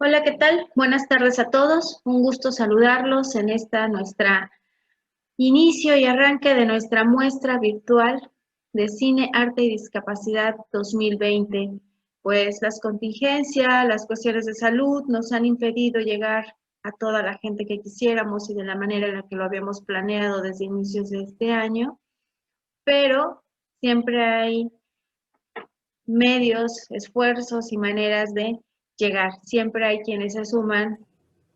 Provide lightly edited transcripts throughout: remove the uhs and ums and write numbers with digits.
Hola, ¿qué tal? Buenas tardes a todos. Un gusto saludarlos en nuestra inicio y arranque de nuestra muestra virtual de Cine, Arte y Discapacidad 2020. Pues las contingencias, las cuestiones de salud nos han impedido llegar a toda la gente que quisiéramos y de la manera en la que lo habíamos planeado desde inicios de este año, pero siempre hay medios, esfuerzos y maneras de llegar. Siempre hay quienes se suman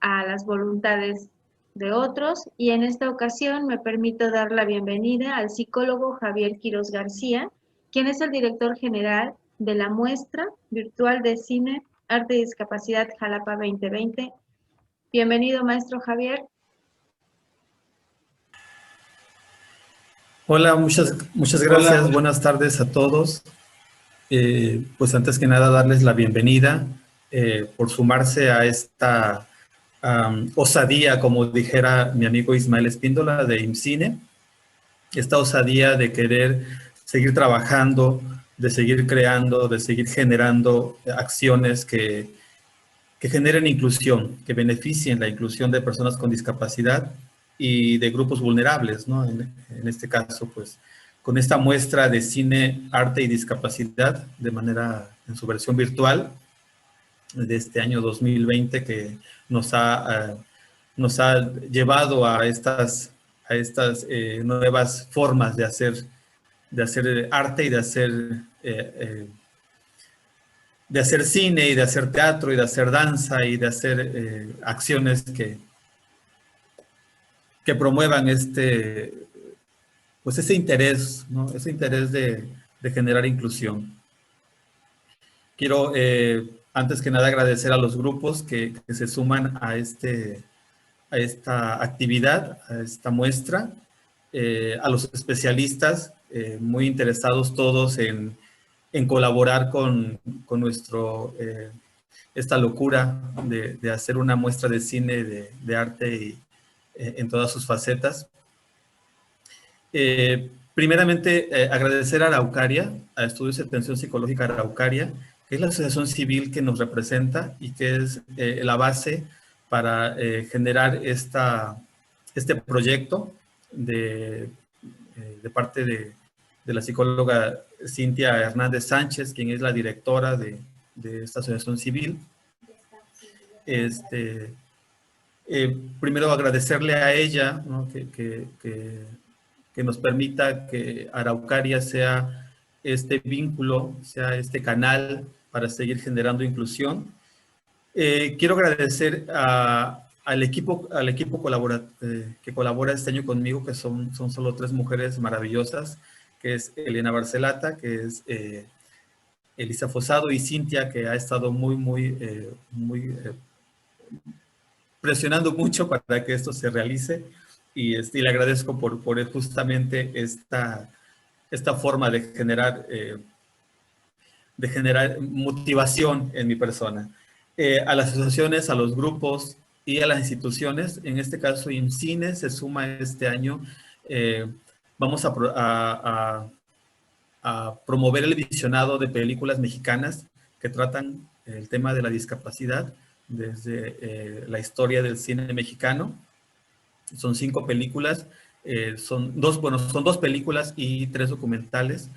a las voluntades de otros y en esta ocasión me permito dar la bienvenida al psicólogo Javier Quiroz García, quien es el director general de la muestra virtual de Cine, Arte y Discapacidad Jalapa 2020. Bienvenido, maestro Javier. Hola, muchas Hola, gracias. Buenas tardes a todos. Pues antes que nada darles la bienvenida por sumarse a esta osadía, como dijera mi amigo Ismael Espíndola de IMCINE, esta osadía de querer seguir trabajando, de seguir creando, de seguir generando acciones que generen inclusión, que beneficien la inclusión de personas con discapacidad y de grupos vulnerables, ¿no? En este caso, pues, con esta muestra de cine, arte y discapacidad, de manera, en su versión virtual, de este año 2020, que nos ha llevado a estas nuevas formas de hacer arte y de hacer cine y de hacer teatro y de hacer danza y de hacer acciones que promuevan pues ese interés, ¿no? Ese interés de generar inclusión. Quiero, antes que nada, agradecer a los grupos que se suman a esta actividad, a esta muestra, a los especialistas, muy interesados todos en colaborar con esta locura de hacer una muestra de cine, de arte y, en todas sus facetas. Primeramente, agradecer a Araucaria, a Estudios de Atención Psicológica Araucaria, que es la asociación civil que nos representa y que es la base para generar este proyecto de parte de la psicóloga Cintia Hernández Sánchez, quien es la directora de esta asociación civil. Primero agradecerle a ella, ¿no? que nos permita que Araucaria sea este vínculo, sea este canal para seguir generando inclusión. Quiero agradecer al equipo que colabora este año conmigo, que son solo 3 mujeres maravillosas, que es Elena Barcelata, que es Elisa Fosado y Cintia, que ha estado muy presionando mucho para que esto se realice. Y le agradezco por justamente esta forma de generar motivación en mi persona. A las asociaciones, a los grupos y a las instituciones, en este caso IMCINE se suma este año. Vamos a promover el visionado de películas mexicanas que tratan el tema de la discapacidad desde la historia del cine mexicano. Son 5 películas, son 2 películas y 3 documentales,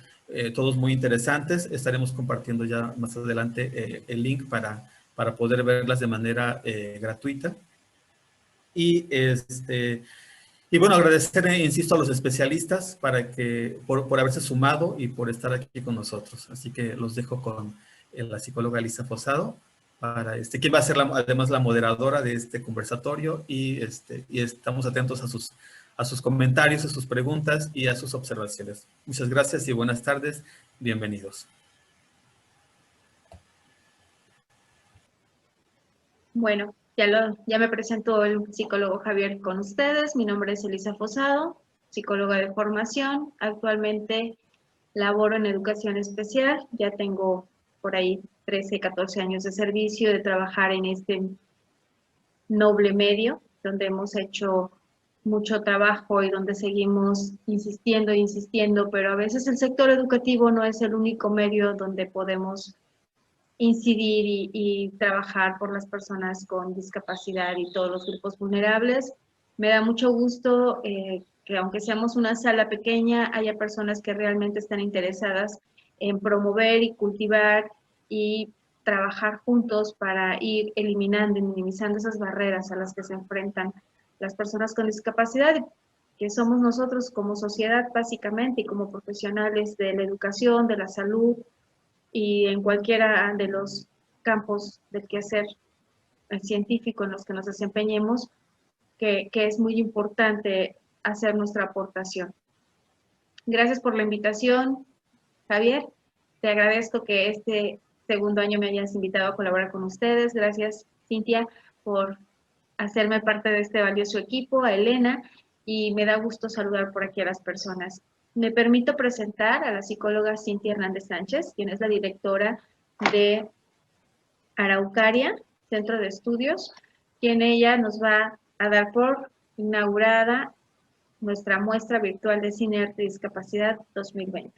todos muy interesantes. Estaremos compartiendo ya más adelante el link para poder verlas de manera gratuita. Y bueno, agradecer, insisto, a los especialistas por haberse sumado y por estar aquí con nosotros. Así que los dejo con la psicóloga Elisa Fosado, quien va a ser además la moderadora de este conversatorio, y estamos atentos a sus comentarios, a sus preguntas y a sus observaciones. Muchas gracias y buenas tardes. Bienvenidos. Bueno, ya me presentó el psicólogo Javier con ustedes. Mi nombre es Elisa Fosado, psicóloga de formación. Actualmente laboro en educación especial. Ya tengo por ahí 13, 14 años de servicio, de trabajar en este noble medio, donde hemos hecho mucho trabajo y donde seguimos insistiendo, pero a veces el sector educativo no es el único medio donde podemos incidir y trabajar por las personas con discapacidad y todos los grupos vulnerables. Me da mucho gusto que aunque seamos una sala pequeña, haya personas que realmente están interesadas en promover y cultivar y trabajar juntos para ir eliminando y minimizando esas barreras a las que se enfrentan las personas con discapacidad, que somos nosotros como sociedad básicamente y como profesionales de la educación, de la salud y en cualquiera de los campos del quehacer científico en los que nos desempeñemos, que es muy importante hacer nuestra aportación. Gracias por la invitación, Javier. Te agradezco que este segundo año me hayas invitado a colaborar con ustedes. Gracias, Cintia, por hacerme parte de este valioso equipo, a Elena, y me da gusto saludar por aquí a las personas. Me permito presentar a la psicóloga Cintia Hernández Sánchez, quien es la directora de Araucaria, Centro de Estudios, quien ella nos va a dar por inaugurada nuestra muestra virtual de Cine, Arte y Discapacidad 2020.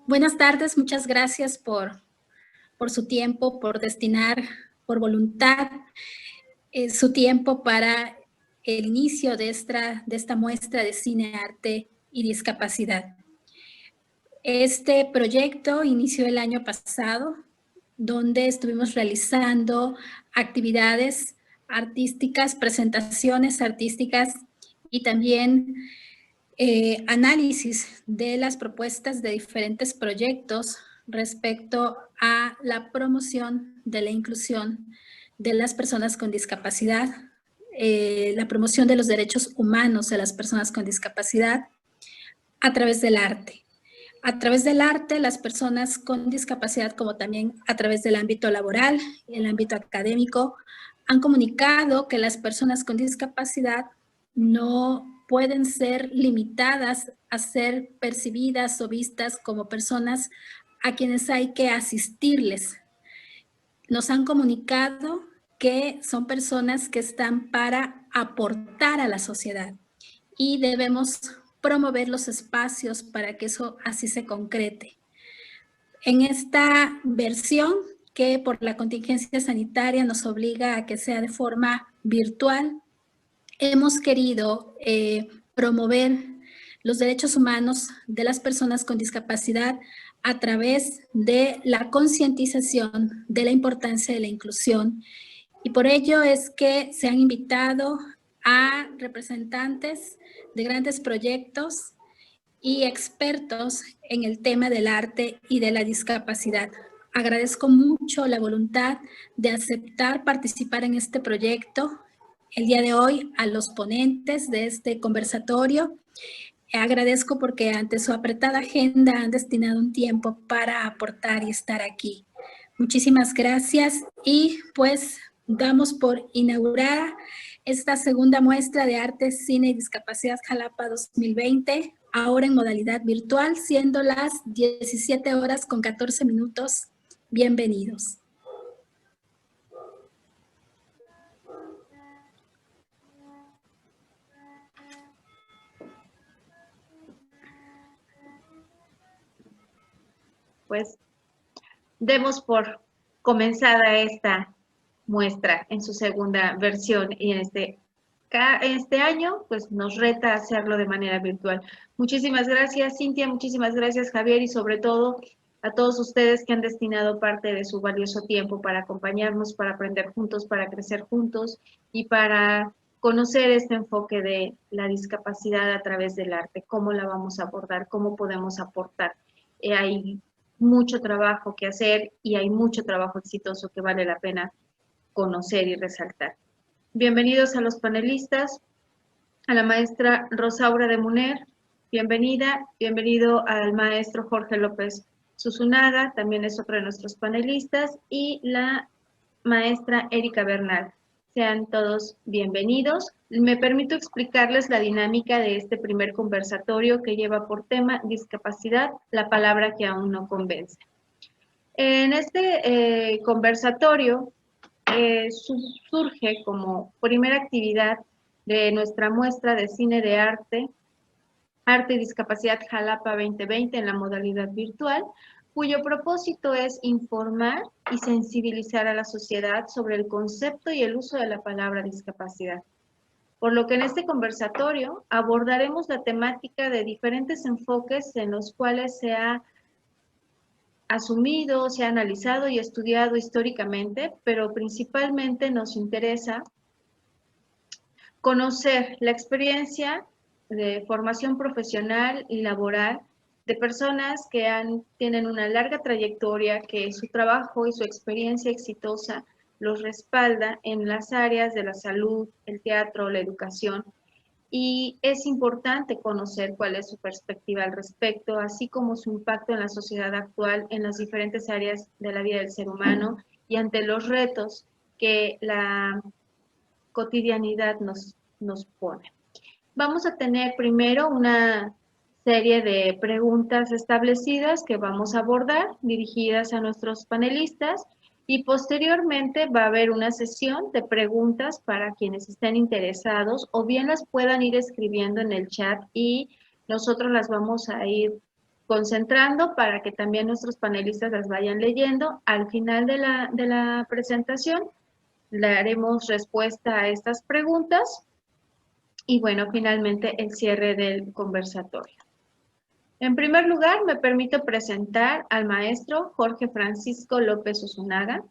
Buenas tardes, muchas gracias por su tiempo, por destinar, por voluntad, su tiempo para el inicio de esta muestra de Cine, Arte y Discapacidad. Este proyecto inició el año pasado, donde estuvimos realizando actividades artísticas, presentaciones artísticas y también análisis de las propuestas de diferentes proyectos respecto a la promoción de la inclusión de las personas con discapacidad, la promoción de los derechos humanos de las personas con discapacidad a través del arte. A través del arte, las personas con discapacidad, como también a través del ámbito laboral y el ámbito académico, han comunicado que las personas con discapacidad no pueden ser limitadas a ser percibidas o vistas como personas a quienes hay que asistirles. Nos han comunicado que son personas que están para aportar a la sociedad y debemos promover los espacios para que eso así se concrete. En esta versión, que por la contingencia sanitaria nos obliga a que sea de forma virtual, hemos querido promover los derechos humanos de las personas con discapacidad a través de la concientización de la importancia de la inclusión. Y por ello es que se han invitado a representantes de grandes proyectos y expertos en el tema del arte y de la discapacidad. Agradezco mucho la voluntad de aceptar participar en este proyecto. El día de hoy a los ponentes de este conversatorio. Agradezco porque ante su apretada agenda han destinado un tiempo para aportar y estar aquí. Muchísimas gracias y pues damos por inaugurada esta segunda muestra de Arte, Cine y Discapacidad Jalapa 2020, ahora en modalidad virtual, siendo las 17:14. Bienvenidos. Pues demos por comenzada esta muestra en su segunda versión y en este año pues nos reta a hacerlo de manera virtual. Muchísimas gracias, Cintia, muchísimas gracias, Javier, y sobre todo a todos ustedes que han destinado parte de su valioso tiempo para acompañarnos, para aprender juntos, para crecer juntos y para conocer este enfoque de la discapacidad a través del arte, cómo la vamos a abordar, cómo podemos aportar. Hay mucho trabajo que hacer y hay mucho trabajo exitoso que vale la pena conocer y resaltar. Bienvenidos a los panelistas, a la maestra Rosaura de Muner, bienvenida, bienvenido al maestro Jorge López Susunaga, también es otro de nuestros panelistas, y la maestra Erika Bernal. Sean todos bienvenidos. Me permito explicarles la dinámica de este primer conversatorio que lleva por tema discapacidad, la palabra que aún no convence. En este conversatorio surge como primera actividad de nuestra muestra de cine de arte Arte y Discapacidad Jalapa 2020 en la modalidad virtual, cuyo propósito es informar y sensibilizar a la sociedad sobre el concepto y el uso de la palabra discapacidad. Por lo que en este conversatorio abordaremos la temática de diferentes enfoques en los cuales se ha asumido, se ha analizado y estudiado históricamente, pero principalmente nos interesa conocer la experiencia de formación profesional y laboral de personas que tienen una larga trayectoria, que su trabajo y su experiencia exitosa los respalda en las áreas de la salud, el teatro, la educación. Y es importante conocer cuál es su perspectiva al respecto, así como su impacto en la sociedad actual, en las diferentes áreas de la vida del ser humano y ante los retos que la cotidianidad nos pone. Vamos a tener primero una serie de preguntas establecidas que vamos a abordar, dirigidas a nuestros panelistas, y posteriormente va a haber una sesión de preguntas para quienes estén interesados, o bien las puedan ir escribiendo en el chat y nosotros las vamos a ir concentrando para que también nuestros panelistas las vayan leyendo. Al final de la presentación le haremos respuesta a estas preguntas y bueno, finalmente el cierre del conversatorio. En primer lugar, me permito presentar al maestro Jorge Francisco López Usunaga.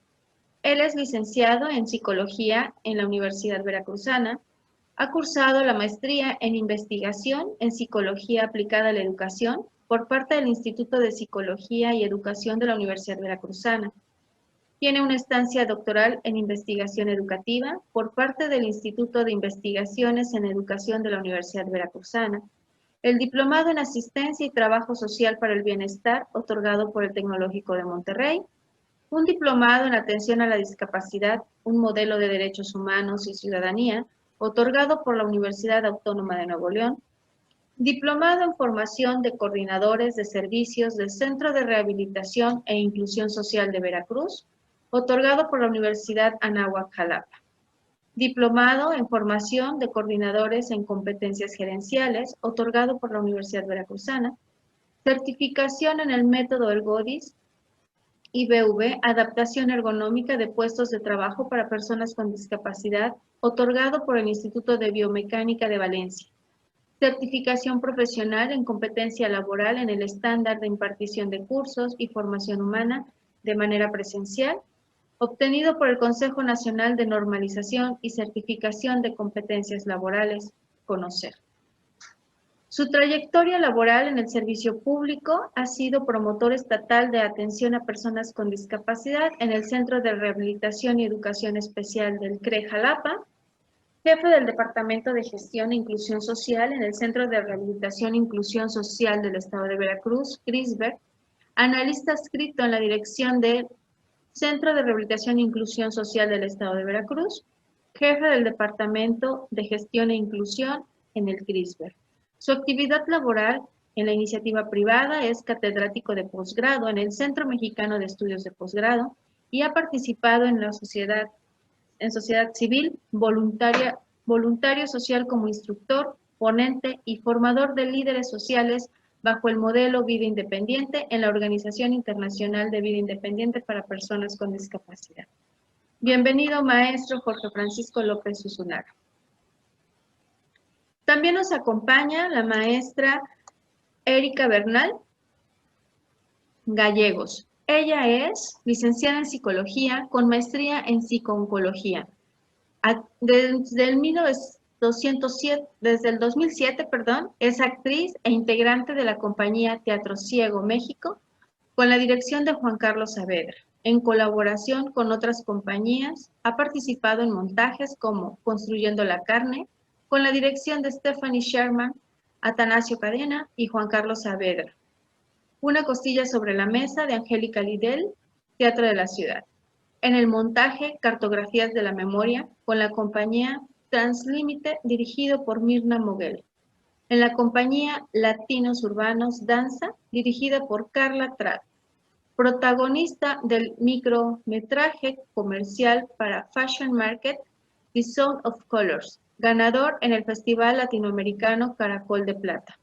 Él es licenciado en Psicología en la Universidad Veracruzana. Ha cursado la maestría en Investigación en Psicología Aplicada a la Educación por parte del Instituto de Psicología y Educación de la Universidad Veracruzana. Tiene una estancia doctoral en Investigación Educativa por parte del Instituto de Investigaciones en Educación de la Universidad Veracruzana. El diplomado en Asistencia y Trabajo Social para el Bienestar, otorgado por el Tecnológico de Monterrey. Un diplomado en Atención a la Discapacidad, un modelo de derechos humanos y ciudadanía, otorgado por la Universidad Autónoma de Nuevo León. Diplomado en Formación de Coordinadores de Servicios del Centro de Rehabilitación e Inclusión Social de Veracruz, otorgado por la Universidad Anáhuac Jalapa. Diplomado en Formación de Coordinadores en Competencias Gerenciales, otorgado por la Universidad Veracruzana. Certificación en el método Ergodis, IBV, Adaptación Ergonómica de Puestos de Trabajo para Personas con Discapacidad, otorgado por el Instituto de Biomecánica de Valencia. Certificación profesional en competencia laboral en el estándar de impartición de cursos y formación humana de manera presencial, obtenido por el Consejo Nacional de Normalización y Certificación de Competencias Laborales, CONOCER. Su trayectoria laboral en el servicio público ha sido promotor estatal de atención a personas con discapacidad en el Centro de Rehabilitación y Educación Especial del CRE Jalapa, jefe del Departamento de Gestión e Inclusión Social en el Centro de Rehabilitación e Inclusión Social del Estado de Veracruz, CRISVER, analista adscrito en la dirección del Centro de Rehabilitación e Inclusión Social del Estado de Veracruz, jefe del Departamento de Gestión e Inclusión en el CRISVER. Su actividad laboral en la iniciativa privada es catedrático de posgrado en el Centro Mexicano de Estudios de Posgrado y ha participado en la sociedad civil, voluntario social como instructor, ponente y formador de líderes sociales bajo el modelo Vida Independiente en la Organización Internacional de Vida Independiente para Personas con Discapacidad. Bienvenido, maestro Jorge Francisco López Usunaga. También nos acompaña la maestra Erika Bernal Gallegos. Ella es licenciada en Psicología con maestría en Psico-Oncología. Desde el 2007, es actriz e integrante de la compañía Teatro Ciego México con la dirección de Juan Carlos Saavedra. En colaboración con otras compañías, ha participado en montajes como Construyendo la Carne, con la dirección de Stephanie Sherman, Atanasio Cadena y Juan Carlos Saavedra. Una costilla sobre la mesa de Angélica Lidel, Teatro de la Ciudad. En el montaje Cartografías de la Memoria, con la compañía Translímite, dirigido por Mirna Moguel. En la compañía Latinos Urbanos Danza, dirigida por Carla Trat. Protagonista del micrometraje comercial para Fashion Market, The Sound of Colors, ganador en el Festival Latinoamericano Caracol de Plata.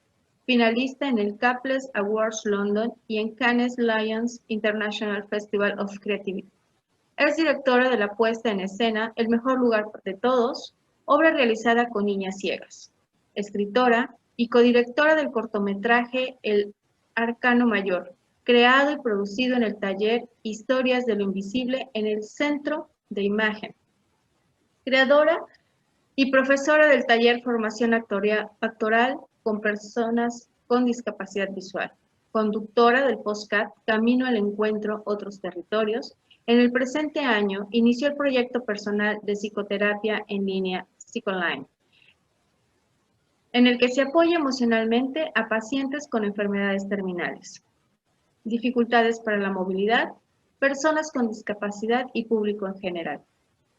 finalista en el Caples Awards London y en Cannes Lions International Festival of Creativity. Es directora de la puesta en escena El mejor lugar de todos, obra realizada con niñas ciegas. Escritora y codirectora del cortometraje El Arcano Mayor, creado y producido en el taller Historias de lo Invisible en el Centro de Imagen. Creadora y profesora del taller Formación Actoral con Personas con Discapacidad Visual. Conductora del podcast Camino al Encuentro, Otros Territorios. En el presente año inició el proyecto personal de psicoterapia en línea Psicoline, en el que se apoya emocionalmente a pacientes con enfermedades terminales, dificultades para la movilidad, personas con discapacidad y público en general.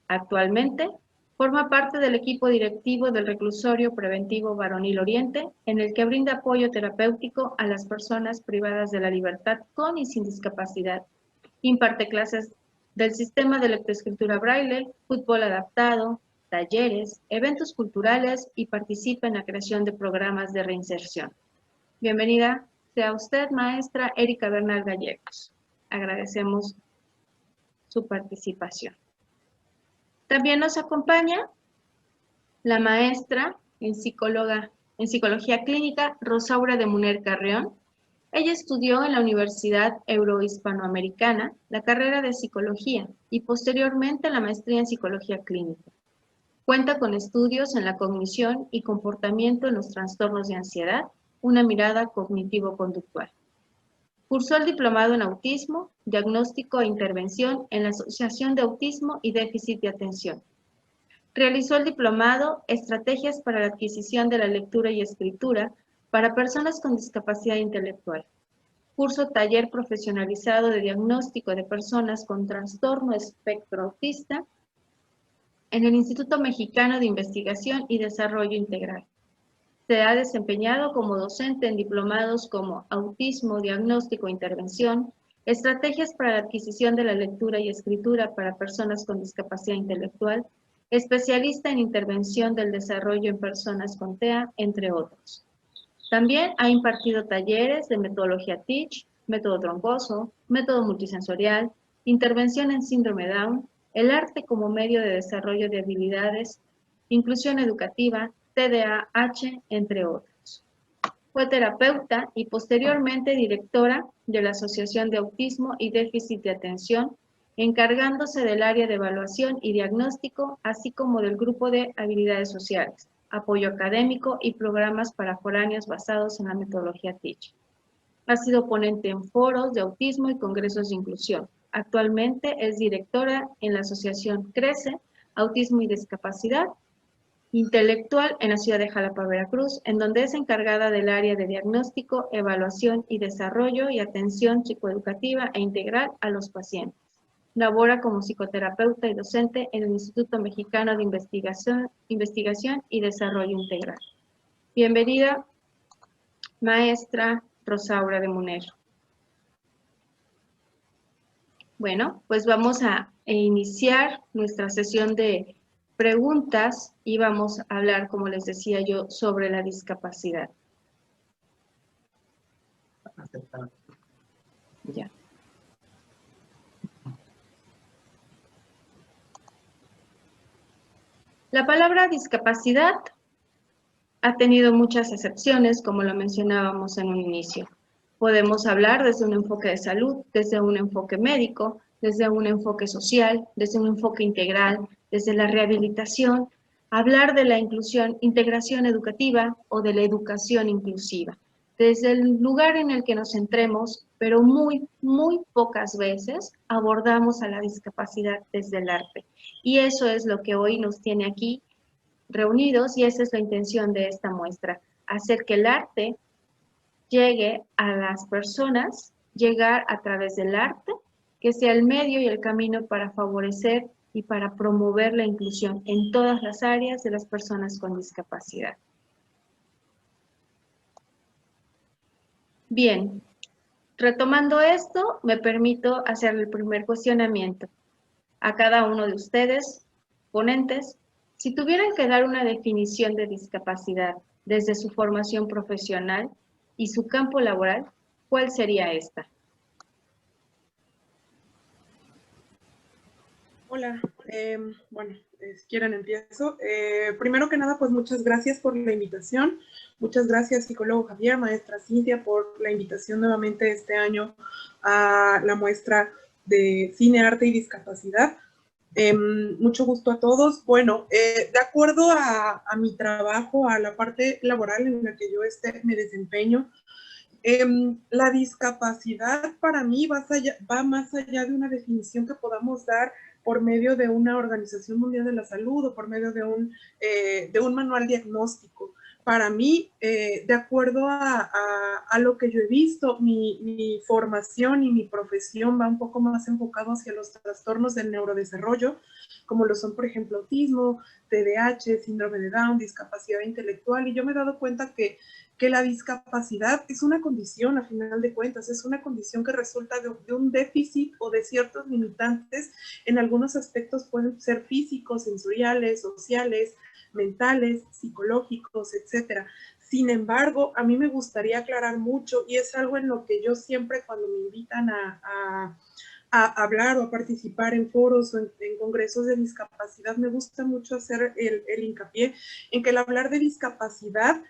Actualmente, forma parte del equipo directivo del Reclusorio Preventivo Varonil Oriente, en el que brinda apoyo terapéutico a las personas privadas de la libertad con y sin discapacidad. Imparte clases del sistema de lectoescritura braille, fútbol adaptado, talleres, eventos culturales y participa en la creación de programas de reinserción. Bienvenida sea usted, maestra Erika Bernal Gallegos. Agradecemos su participación. También nos acompaña la maestra en Psicología Clínica, Rosaura de Muner Carreón. Ella estudió en la Universidad Eurohispanoamericana la carrera de Psicología y posteriormente la maestría en Psicología Clínica. Cuenta con estudios en la cognición y comportamiento en los trastornos de ansiedad, una mirada cognitivo-conductual. Cursó el diplomado en autismo, diagnóstico e intervención en la Asociación de Autismo y Déficit de Atención. Realizó el diplomado Estrategias para la adquisición de la lectura y escritura para personas con discapacidad intelectual. Curso taller profesionalizado de diagnóstico de personas con trastorno espectro autista en el Instituto Mexicano de Investigación y Desarrollo Integral. Se ha desempeñado como docente en diplomados como Autismo, Diagnóstico e Intervención, Estrategias para la adquisición de la lectura y escritura para personas con discapacidad intelectual, especialista en intervención del desarrollo en personas con TEA, entre otros. También ha impartido talleres de metodología TEACH, método troncoso, método multisensorial, intervención en síndrome Down, el arte como medio de desarrollo de habilidades, inclusión educativa, TDAH, entre otros. Fue terapeuta y posteriormente directora de la Asociación de Autismo y Déficit de Atención, encargándose del área de evaluación y diagnóstico, así como del grupo de habilidades sociales, apoyo académico y programas para foráneos basados en la metodología TEACH. Ha sido ponente en foros de autismo y congresos de inclusión. Actualmente es directora en la Asociación CRECE, Autismo y Discapacidad Intelectual en la ciudad de Jalapa, Veracruz, en donde es encargada del área de diagnóstico, evaluación y desarrollo y atención psicoeducativa e integral a los pacientes. Labora como psicoterapeuta y docente en el Instituto Mexicano de Investigación y Desarrollo Integral. Bienvenida, maestra Rosaura de Muner. Bueno, pues vamos a iniciar nuestra sesión de preguntas y vamos a hablar, como les decía yo, sobre la discapacidad. Ya. La palabra discapacidad ha tenido muchas acepciones, como lo mencionábamos en un inicio. Podemos hablar desde un enfoque de salud, desde un enfoque médico, desde un enfoque social, desde un enfoque integral, desde la rehabilitación, hablar de la inclusión, integración educativa o de la educación inclusiva. Desde el lugar en el que nos centremos, pero muy pocas veces abordamos a la discapacidad desde el arte. Y eso es lo que hoy nos tiene aquí reunidos y esa es la intención de esta muestra, hacer que el arte llegue a las personas, llegar a través del arte, que sea el medio y el camino para favorecer y para promover la inclusión en todas las áreas de las personas con discapacidad. Bien, retomando esto, me permito hacer el primer cuestionamiento a cada uno de ustedes, ponentes. Si tuvieran que dar una definición de discapacidad desde su formación profesional, y su campo laboral, ¿cuál sería esta? Hola, bueno, si quieren empiezo. Primero que nada, pues muchas gracias por la invitación. Muchas gracias, psicólogo Javier, maestra Cintia, por la invitación nuevamente este año a la muestra de Cine, Arte y Discapacidad. Mucho gusto a todos. Bueno, de acuerdo a mi trabajo, a la parte laboral en la que yo me desempeño, la discapacidad para mí va más allá de una definición que podamos dar por medio de una Organización Mundial de la Salud o por medio de un manual diagnóstico. Para mí, de acuerdo a lo que yo he visto, mi formación y mi profesión va un poco más enfocado hacia los trastornos del neurodesarrollo, como lo son, por ejemplo, autismo, TDAH, síndrome de Down, discapacidad intelectual, y yo me he dado cuenta que la discapacidad es una condición, a final de cuentas, es una condición que resulta de un déficit o de ciertos limitantes. En algunos aspectos pueden ser físicos, sensoriales, sociales, mentales, psicológicos, etc. Sin embargo, a mí me gustaría aclarar mucho, y es algo en lo que yo siempre cuando me invitan a hablar o a participar en foros o en congresos de discapacidad, me gusta mucho hacer el hincapié en que el hablar de discapacidad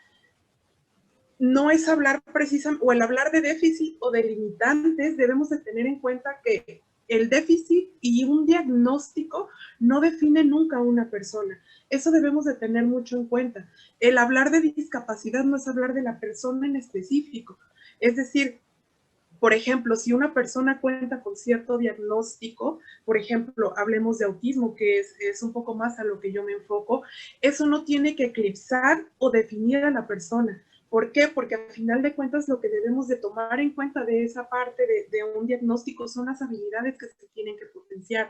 no es hablar precisamente, o el hablar de déficit o de limitantes, debemos de tener en cuenta que el déficit y un diagnóstico no define nunca a una persona. Eso debemos de tener mucho en cuenta. El hablar de discapacidad no es hablar de la persona en específico. Es decir, por ejemplo, si una persona cuenta con cierto diagnóstico, por ejemplo, hablemos de autismo, que es un poco más a lo que yo me enfoco, eso no tiene que eclipsar o definir a la persona. ¿Por qué? Porque al final de cuentas lo que debemos de tomar en cuenta de esa parte de un diagnóstico son las habilidades que se tienen que potenciar.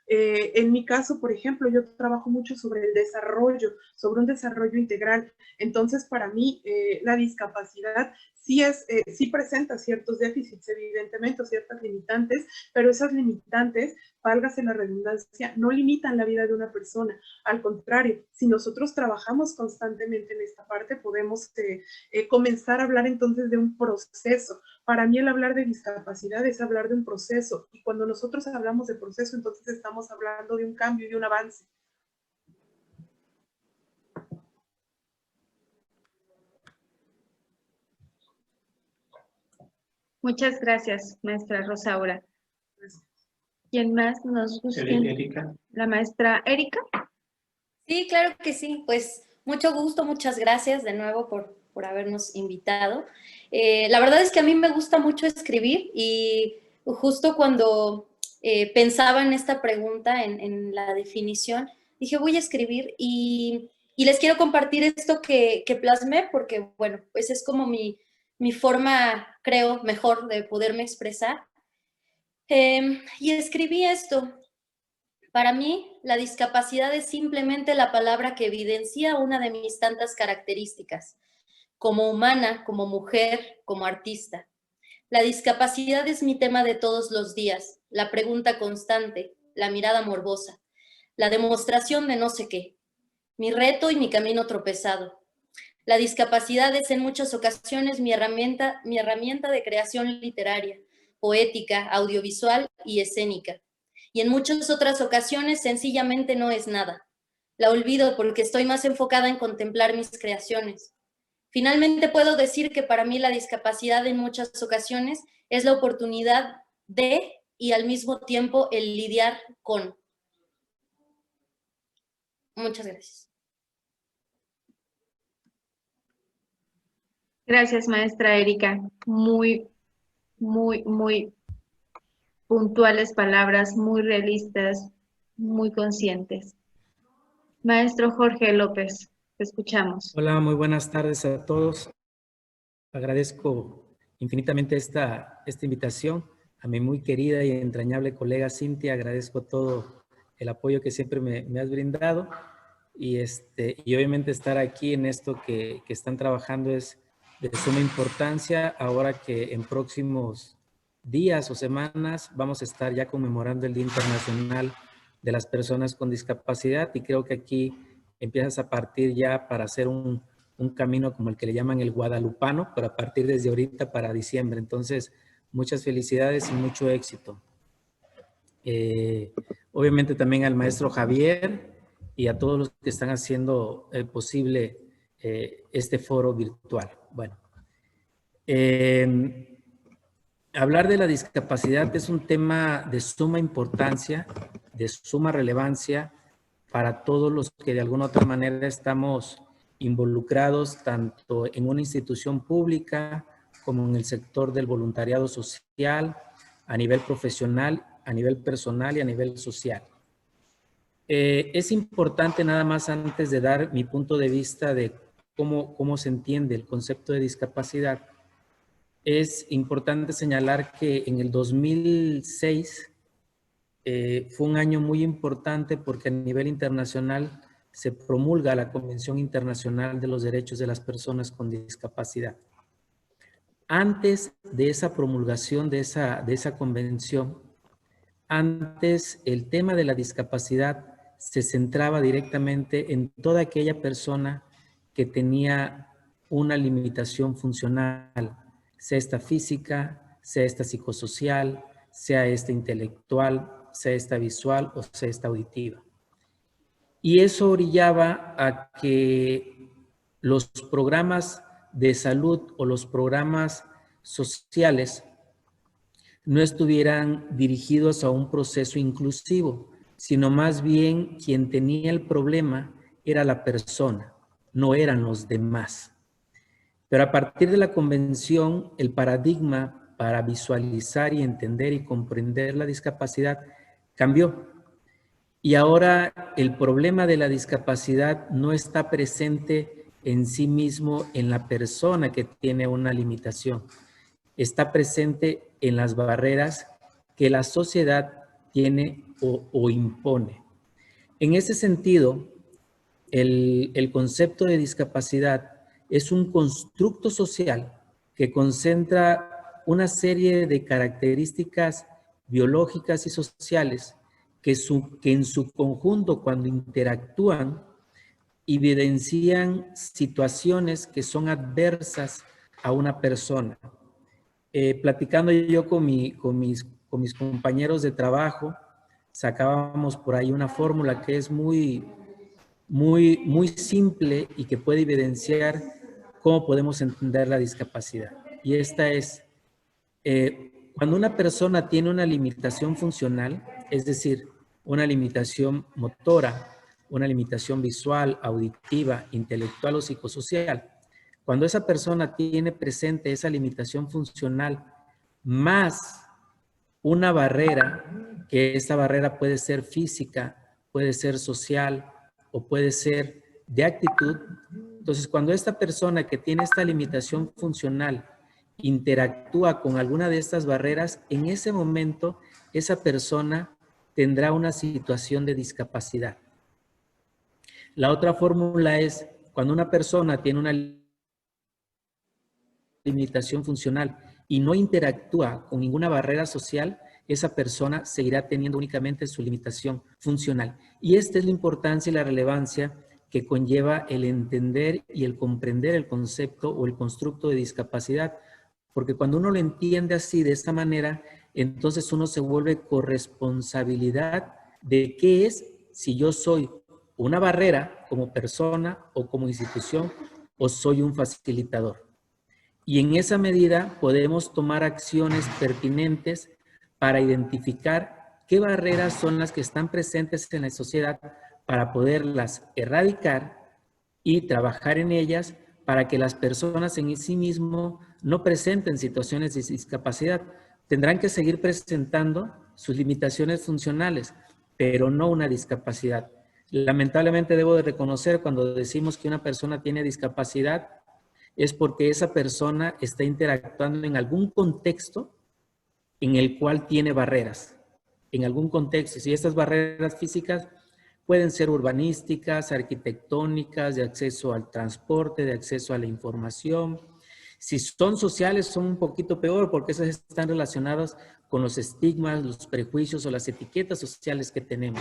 En mi caso, por ejemplo, yo trabajo mucho sobre el desarrollo, sobre un desarrollo integral. Entonces, para mí, la discapacidad sí presenta ciertos déficits, evidentemente, o ciertas limitantes, pero esas limitantes, válgase la redundancia, no limitan la vida de una persona. Al contrario, si nosotros trabajamos constantemente en esta parte, podemos comenzar a hablar entonces de un proceso. Para mí el hablar de discapacidad es hablar de un proceso, y cuando nosotros hablamos de proceso, entonces estamos hablando de un cambio y de un avance. Muchas gracias, maestra Rosaura. ¿Quién más nos gusta? Erika. La maestra Erika. Sí, claro que sí. Pues mucho gusto, muchas gracias de nuevo por habernos invitado. La verdad es que a mí me gusta mucho escribir, y justo cuando pensaba en esta pregunta, en la definición, dije voy a escribir y les quiero compartir esto que plasmé, porque bueno, pues es como mi forma, creo, mejor de poderme expresar. Y escribí esto. Para mí, la discapacidad es simplemente la palabra que evidencia una de mis tantas características, como humana, como mujer, como artista. La discapacidad es mi tema de todos los días, la pregunta constante, la mirada morbosa, la demostración de no sé qué, mi reto y mi camino tropezado. La discapacidad es en muchas ocasiones mi herramienta de creación literaria, poética, audiovisual y escénica. Y en muchas otras ocasiones sencillamente no es nada. La olvido porque estoy más enfocada en contemplar mis creaciones. Finalmente puedo decir que para mí la discapacidad en muchas ocasiones es la oportunidad de y al mismo tiempo el lidiar con. Muchas gracias. Gracias, maestra Erika. Muy puntuales palabras, muy realistas, muy conscientes. Maestro Jorge López, te escuchamos. Hola, muy buenas tardes a todos. Agradezco infinitamente esta invitación. A mi muy querida y entrañable colega Cintia, agradezco todo el apoyo que siempre me has brindado. Y obviamente estar aquí en esto que están trabajando es de suma importancia, ahora que en próximos días o semanas vamos a estar ya conmemorando el Día Internacional de las Personas con Discapacidad, y creo que aquí empiezas a partir ya para hacer un un camino como el que le llaman el guadalupano, pero a partir desde ahorita para diciembre. Entonces, muchas felicidades y mucho éxito. Obviamente también al maestro Javier y a todos los que están haciendo posible este foro virtual. Bueno, hablar de la discapacidad es un tema de suma importancia, de suma relevancia para todos los que de alguna u otra manera estamos involucrados tanto en una institución pública como en el sector del voluntariado social, a nivel profesional, a nivel personal y a nivel social. Es importante nada más antes de dar mi punto de vista de cómo se entiende el concepto de discapacidad. Es importante señalar que en el 2006 fue un año muy importante porque a nivel internacional se promulga la Convención Internacional de los Derechos de las Personas con Discapacidad. Antes de esa promulgación de esa convención, antes el tema de la discapacidad se centraba directamente en toda aquella persona que tenía una limitación funcional, sea esta física, sea esta psicosocial, sea esta intelectual, sea esta visual o sea esta auditiva. Y eso orillaba a que los programas de salud o los programas sociales no estuvieran dirigidos a un proceso inclusivo, sino más bien quien tenía el problema era la persona, no eran los demás. Pero a partir de la convención, el paradigma para visualizar y entender y comprender la discapacidad cambió. Y ahora el problema de la discapacidad no está presente en sí mismo en la persona que tiene una limitación. Está presente en las barreras que la sociedad tiene o impone. En ese sentido, el concepto de discapacidad es un constructo social que concentra una serie de características biológicas y sociales que en su conjunto, cuando interactúan, evidencian situaciones que son adversas a una persona. Platicando yo con mis compañeros de trabajo, sacábamos por ahí una fórmula que es muy simple y que puede evidenciar cómo podemos entender la discapacidad. Y esta es, cuando una persona tiene una limitación funcional, es decir, una limitación motora, una limitación visual, auditiva, intelectual o psicosocial, cuando esa persona tiene presente esa limitación funcional más una barrera, que esta barrera puede ser física, puede ser social o puede ser de actitud. Entonces, cuando esta persona que tiene esta limitación funcional interactúa con alguna de estas barreras, en ese momento esa persona tendrá una situación de discapacidad. La otra fórmula es cuando una persona tiene una limitación funcional y no interactúa con ninguna barrera social, esa persona seguirá teniendo únicamente su limitación funcional. Y esta es la importancia y la relevancia que conlleva el entender y el comprender el concepto o el constructo de discapacidad, porque cuando uno lo entiende así, de esta manera, entonces uno se vuelve corresponsabilidad de qué es si yo soy una barrera como persona o como institución o soy un facilitador. Y en esa medida podemos tomar acciones pertinentes para identificar qué barreras son las que están presentes en la sociedad para poderlas erradicar y trabajar en ellas para que las personas en sí mismo no presenten situaciones de discapacidad. Tendrán que seguir presentando sus limitaciones funcionales, pero no una discapacidad. Lamentablemente debo de reconocer cuando decimos que una persona tiene discapacidad es porque esa persona está interactuando en algún contexto en el cual tiene barreras, en algún contexto. Si estas barreras físicas pueden ser urbanísticas, arquitectónicas, de acceso al transporte, de acceso a la información. Si son sociales, son un poquito peor porque esas están relacionadas con los estigmas, los prejuicios o las etiquetas sociales que tenemos.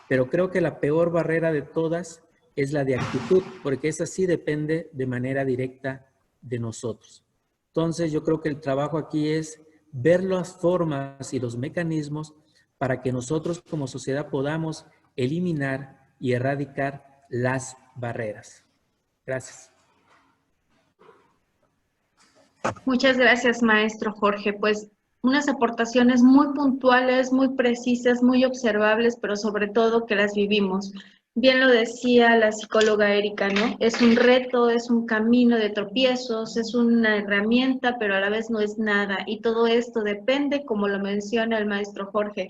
Pero creo que la peor barrera de todas es la de actitud, porque esa sí depende de manera directa de nosotros. Entonces, yo creo que el trabajo aquí es ver las formas y los mecanismos para que nosotros como sociedad podamos eliminar y erradicar las barreras. Gracias. Muchas gracias, maestro Jorge. Pues unas aportaciones muy puntuales, muy precisas, muy observables, pero sobre todo que las vivimos. Bien lo decía la psicóloga Erika, ¿no? Es un reto, es un camino de tropiezos, es una herramienta, pero a la vez no es nada. Y todo esto depende, como lo menciona el maestro Jorge,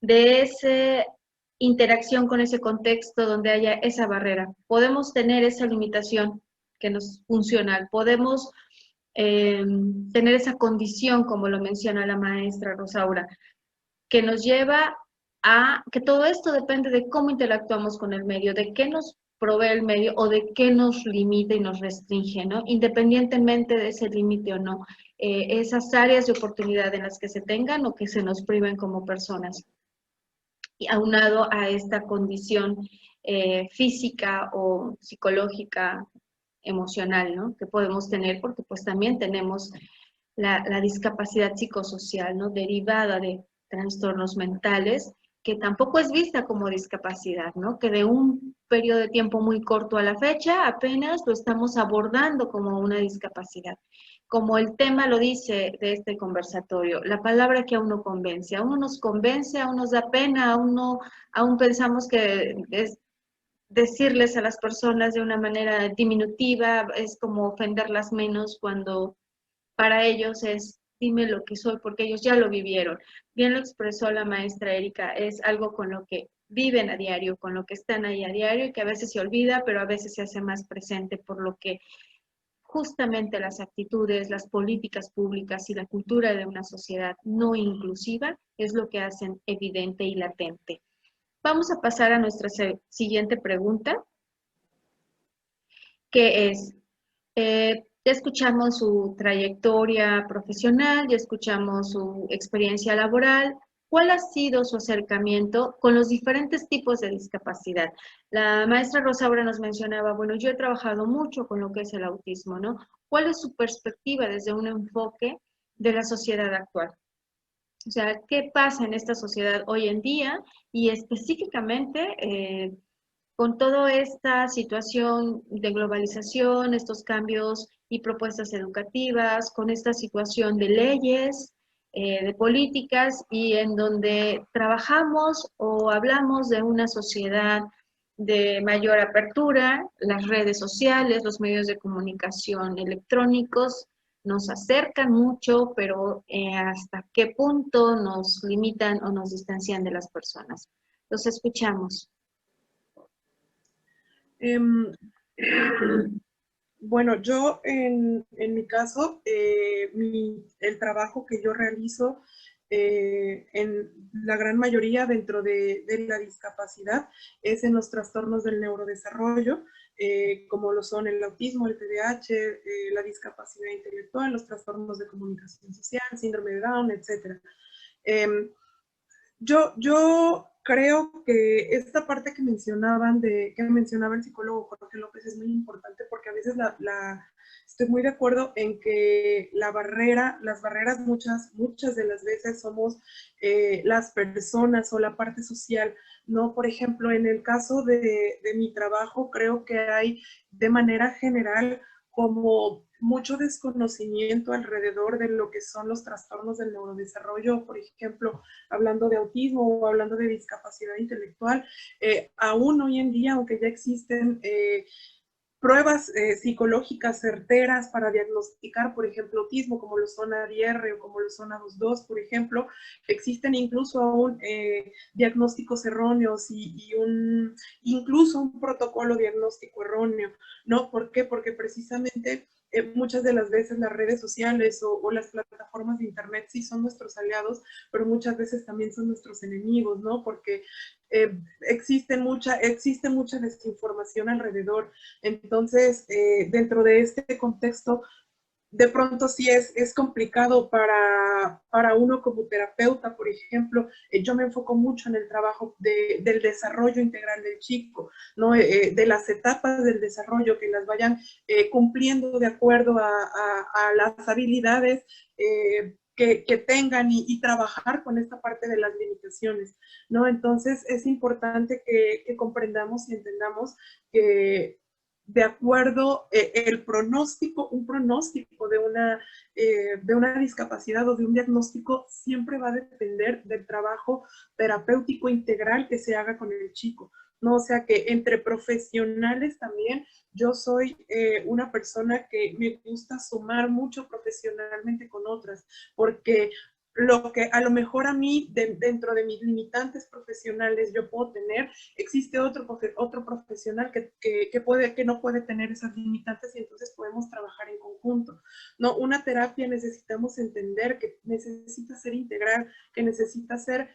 de esa interacción con ese contexto donde haya esa barrera. Podemos tener esa limitación que nos funciona, podemos tener esa condición, como lo menciona la maestra Rosaura, que nos lleva a que todo esto depende de cómo interactuamos con el medio, de qué nos provee el medio o de qué nos limita y nos restringe, ¿no? Independientemente de ese límite o no, esas áreas de oportunidad en las que se tengan o que se nos priven como personas. Y aunado a esta condición física o psicológica, emocional, ¿no? Que podemos tener, porque pues también tenemos la discapacidad psicosocial, ¿no? Derivada de trastornos mentales, que tampoco es vista como discapacidad, ¿no? Que de un periodo de tiempo muy corto a la fecha apenas lo estamos abordando como una discapacidad. Como el tema lo dice de este conversatorio, la palabra que aún no convence, aún no nos convence, aún nos da pena, aún pensamos que es decirles a las personas de una manera diminutiva es como ofenderlas menos cuando para ellos es dime lo que soy porque ellos ya lo vivieron. Bien lo expresó la maestra Erika, es algo con lo que viven a diario, con lo que están ahí a diario y que a veces se olvida, pero a veces se hace más presente por lo que justamente las actitudes, las políticas públicas y la cultura de una sociedad no inclusiva es lo que hacen evidente y latente. Vamos a pasar a nuestra siguiente pregunta, que es, ya escuchamos su trayectoria profesional, ya escuchamos su experiencia laboral. ¿Cuál ha sido su acercamiento con los diferentes tipos de discapacidad? La maestra Rosaura nos mencionaba, bueno, yo he trabajado mucho con lo que es el autismo, ¿no? ¿Cuál es su perspectiva desde un enfoque de la sociedad actual? O sea, ¿qué pasa en esta sociedad hoy en día? Y específicamente con toda esta situación de globalización, estos cambios y propuestas educativas, con esta situación de leyes, de políticas y en donde trabajamos o hablamos de una sociedad de mayor apertura, las redes sociales, los medios de comunicación electrónicos nos acercan mucho, pero hasta qué punto nos limitan o nos distancian de las personas. Los escuchamos. Bueno, yo en mi caso, el trabajo que yo realizo en la gran mayoría dentro de la discapacidad es en los trastornos del neurodesarrollo, como lo son el autismo, el TDAH, la discapacidad intelectual, los trastornos de comunicación social, síndrome de Down, etc. Yo creo que esta parte que mencionaban, que mencionaba el psicólogo Jorge López es muy importante porque a veces estoy muy de acuerdo en que las barreras muchas de las veces somos las personas o la parte social, ¿no? Por ejemplo, en el caso de mi trabajo, creo que hay de manera general como mucho desconocimiento alrededor de lo que son los trastornos del neurodesarrollo, por ejemplo, hablando de autismo o hablando de discapacidad intelectual. Aún hoy en día, aunque ya existen pruebas psicológicas certeras para diagnosticar, por ejemplo, autismo, como lo son ADR o como lo son ADOS2, por ejemplo, existen incluso aún diagnósticos erróneos y incluso un protocolo diagnóstico erróneo, ¿no? ¿Por qué? Porque precisamente muchas de las veces las redes sociales o las plataformas de internet sí son nuestros aliados, pero muchas veces también son nuestros enemigos, ¿no? Porque existe mucha desinformación alrededor. Entonces, dentro de este contexto, de pronto sí es complicado para uno como terapeuta, por ejemplo. Yo me enfoco mucho en el trabajo del desarrollo integral del chico, ¿no? De las etapas del desarrollo, que las vayan cumpliendo de acuerdo a las habilidades que tengan y trabajar con esta parte de las limitaciones, ¿no? Entonces es importante que comprendamos y entendamos que de acuerdo un pronóstico de una discapacidad o de un diagnóstico siempre va a depender del trabajo terapéutico integral que se haga con el chico, ¿no? O sea que entre profesionales también, yo soy una persona que me gusta sumar mucho profesionalmente con otras, porque lo que a lo mejor a mí, dentro de mis limitantes profesionales, yo puedo tener, existe otro profesional que no puede tener esas limitantes y entonces podemos trabajar en conjunto. No, una terapia necesitamos entender que necesita ser integral, que necesita ser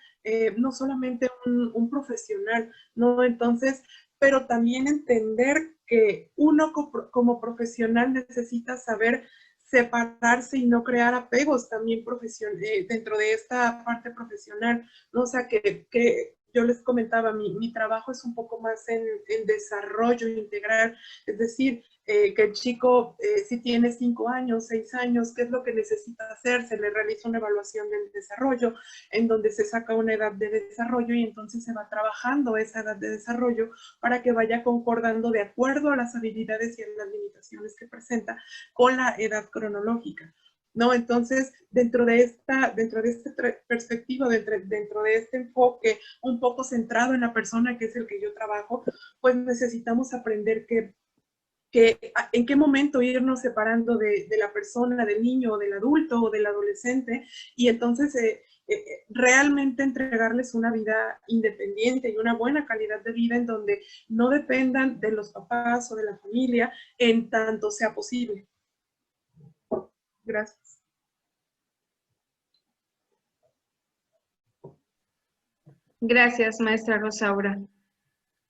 no solamente un profesional, ¿no? Entonces, pero también entender que uno como profesional necesita saber separarse y no crear apegos también dentro de esta parte profesional, ¿no? O sea, que yo les comentaba, mi trabajo es un poco más en desarrollo integral, es decir, que el chico, si tiene 5 años, 6 años, ¿qué es lo que necesita hacer? Se le realiza una evaluación del desarrollo, en donde se saca una edad de desarrollo y entonces se va trabajando esa edad de desarrollo para que vaya concordando de acuerdo a las habilidades y a las limitaciones que presenta con la edad cronológica, ¿no? Entonces, dentro de esta perspectiva, dentro de este enfoque un poco centrado en la persona, que es el que yo trabajo, pues necesitamos aprender que en qué momento irnos separando de la persona, del niño, o del adulto, o del adolescente, y entonces realmente entregarles una vida independiente y una buena calidad de vida en donde no dependan de los papás o de la familia en tanto sea posible. Gracias. Gracias, maestra Rosaura.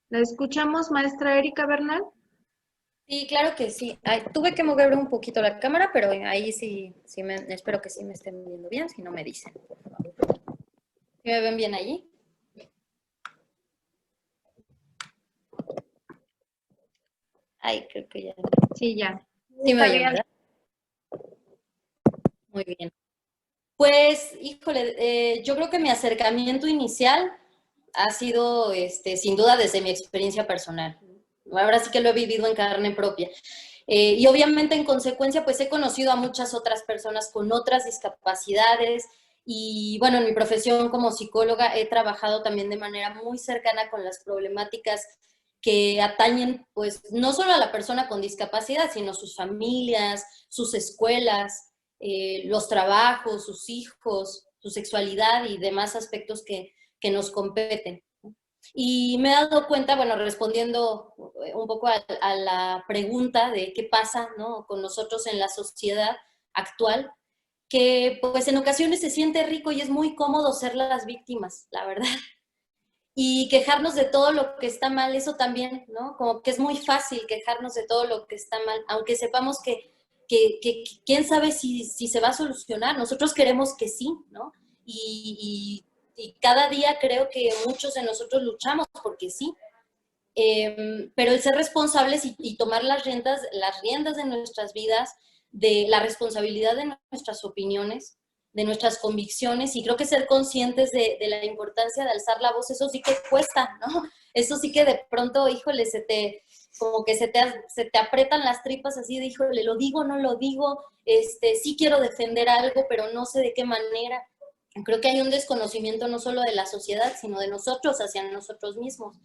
¿La escuchamos, maestra Erika Bernal? Sí, claro que sí. Ay, tuve que mover un poquito la cámara, pero ahí sí espero que sí me estén viendo bien, si no me dicen, por favor. ¿Sí me ven bien allí? Ay, creo que ya. Sí, ya. Sí me oyen, ¿verdad? Muy bien. Pues, híjole, yo creo que mi acercamiento inicial ha sido, sin duda, desde mi experiencia personal. Ahora sí que lo he vivido en carne propia. Y obviamente, en consecuencia, pues he conocido a muchas otras personas con otras discapacidades. Y bueno, en mi profesión como psicóloga he trabajado también de manera muy cercana con las problemáticas que atañen, pues, no solo a la persona con discapacidad, sino sus familias, sus escuelas, los trabajos, sus hijos, su sexualidad y demás aspectos que nos competen. Y me he dado cuenta, bueno, respondiendo un poco a la pregunta de qué pasa, ¿no?, con nosotros en la sociedad actual, que pues en ocasiones se siente rico y es muy cómodo ser las víctimas, la verdad. Y quejarnos de todo lo que está mal, eso también, ¿no? Como que es muy fácil quejarnos de todo lo que está mal, aunque sepamos que quién sabe si se va a solucionar. Nosotros queremos que sí, ¿no? Y cada día creo que muchos de nosotros luchamos porque sí. Pero el ser responsables y tomar las riendas de nuestras vidas, de la responsabilidad de nuestras opiniones, de nuestras convicciones, y creo que ser conscientes de la importancia de alzar la voz, eso sí que cuesta, ¿no? Eso sí que de pronto, híjole, como que se te aprietan las tripas así de, híjole, lo digo, no lo digo, sí quiero defender algo, pero no sé de qué manera. Creo que hay un desconocimiento no solo de la sociedad, sino de nosotros hacia nosotros mismos.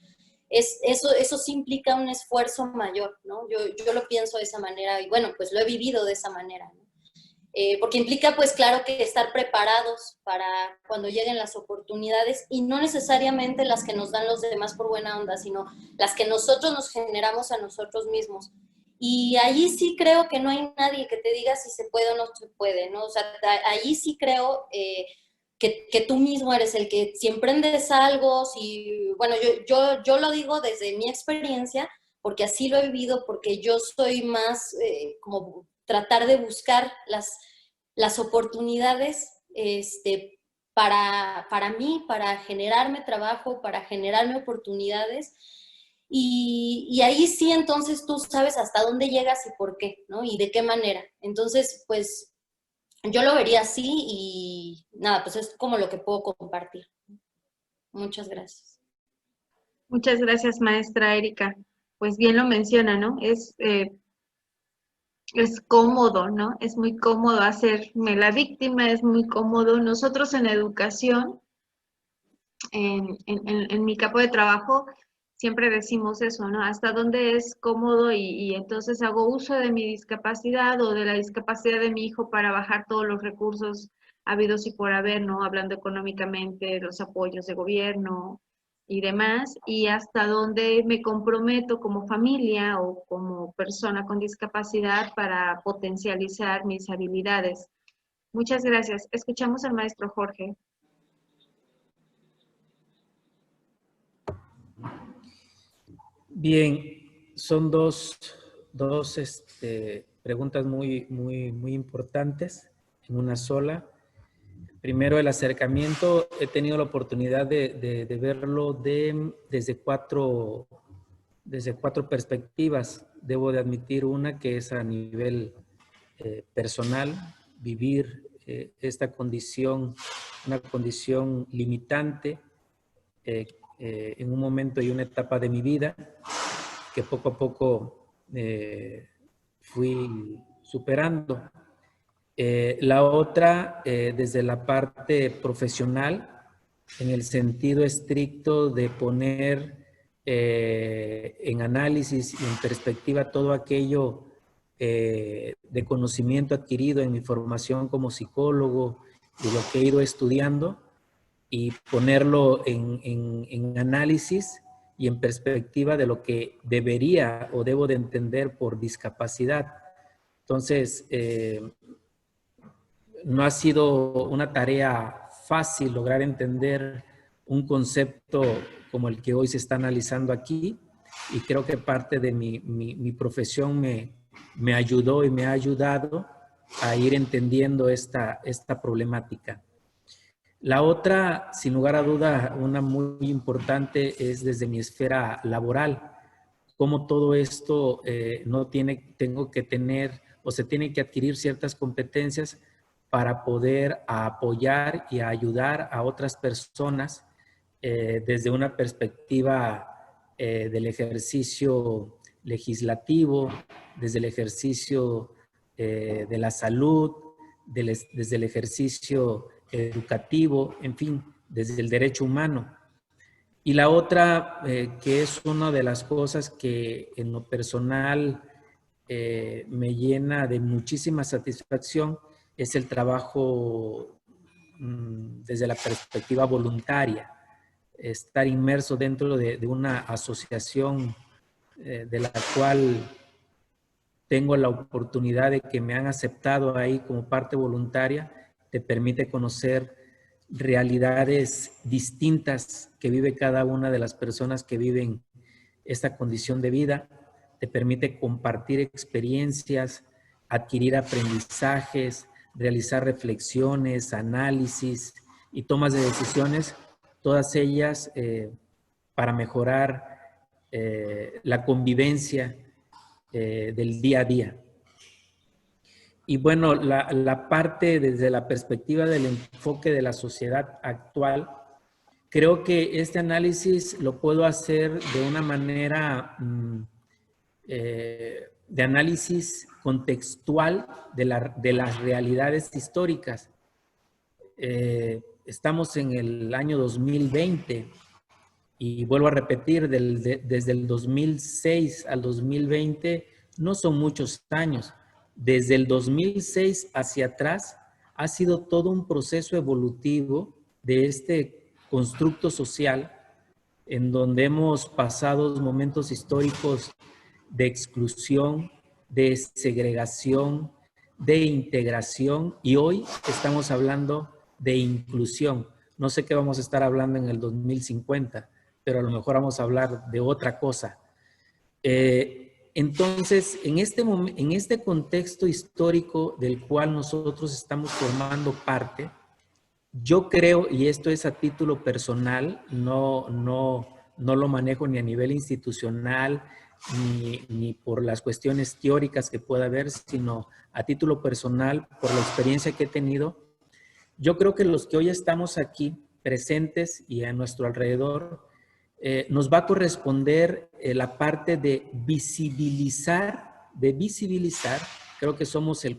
Eso sí implica un esfuerzo mayor, ¿no? Yo lo pienso de esa manera y bueno, pues lo he vivido de esa manera, ¿no? Porque implica, pues claro, que estar preparados para cuando lleguen las oportunidades y no necesariamente las que nos dan los demás por buena onda, sino las que nosotros nos generamos a nosotros mismos. Y allí sí creo que no hay nadie que te diga si se puede o no se puede, ¿no? O sea, allí sí creo que tú mismo eres el que si emprendes algo, bueno, yo lo digo desde mi experiencia, porque así lo he vivido, porque yo soy más como tratar de buscar las oportunidades para mí, para generarme trabajo, para generarme oportunidades. Y ahí sí, entonces tú sabes hasta dónde llegas y por qué, ¿no? Y de qué manera. Entonces, pues yo lo vería así y nada, pues es como lo que puedo compartir. Muchas gracias. Muchas gracias, maestra Erika. Pues bien lo menciona, ¿no? Es cómodo, ¿no? Es muy cómodo hacerme la víctima, es muy cómodo. Nosotros en educación, en mi campo de trabajo, siempre decimos eso, ¿no? Hasta dónde es cómodo y entonces hago uso de mi discapacidad o de la discapacidad de mi hijo para bajar todos los recursos habidos y por haber, ¿no? Hablando económicamente, los apoyos de gobierno y demás, y hasta dónde me comprometo como familia o como persona con discapacidad para potencializar mis habilidades. Muchas gracias. Escuchamos al maestro Jorge. Bien, son dos preguntas muy importantes en una sola. Primero, el acercamiento, he tenido la oportunidad de verlo desde cuatro perspectivas. Debo de admitir una que es a nivel personal, vivir esta condición, una condición limitante en un momento y una etapa de mi vida que poco a poco fui superando. La otra, desde la parte profesional, en el sentido estricto de poner en análisis y en perspectiva todo aquello de conocimiento adquirido en mi formación como psicólogo y lo que he ido estudiando y ponerlo en análisis y en perspectiva de lo que debería o debo de entender por discapacidad. Entonces, no ha sido una tarea fácil lograr entender un concepto como el que hoy se está analizando aquí, y creo que parte de mi profesión me ayudó y me ha ayudado a ir entendiendo esta problemática. La otra, sin lugar a duda, una muy importante, es desde mi esfera laboral. Cómo todo esto tengo que tener o se tienen que adquirir ciertas competencias para poder apoyar y ayudar a otras personas desde una perspectiva del ejercicio legislativo, desde el ejercicio de la salud, desde el ejercicio educativo, en fin, desde el derecho humano. Y la otra, que es una de las cosas que en lo personal me llena de muchísima satisfacción, es el trabajo desde la perspectiva voluntaria. Estar inmerso dentro de una asociación de la cual tengo la oportunidad de que me han aceptado ahí como parte voluntaria, te permite conocer realidades distintas que vive cada una de las personas que viven esta condición de vida, te permite compartir experiencias, adquirir aprendizajes, realizar reflexiones, análisis y tomas de decisiones, todas ellas para mejorar la convivencia del día a día. Y bueno, la parte desde la perspectiva del enfoque de la sociedad actual, creo que este análisis lo puedo hacer de una manera de análisis contextual de las realidades históricas. Estamos en el año 2020 y vuelvo a repetir, desde el 2006 al 2020 no son muchos años. Desde el 2006 hacia atrás ha sido todo un proceso evolutivo de este constructo social en donde hemos pasado momentos históricos de exclusión, de segregación, de integración, y hoy estamos hablando de inclusión. No sé qué vamos a estar hablando en el 2050, pero a lo mejor vamos a hablar de otra cosa. Entonces, en este contexto histórico del cual nosotros estamos formando parte, yo creo, y esto es a título personal, no lo manejo ni a nivel institucional, ni por las cuestiones teóricas que pueda haber, sino a título personal, por la experiencia que he tenido. Yo creo que los que hoy estamos aquí presentes y a nuestro alrededor, nos va a corresponder la parte de visibilizar, creo que somos el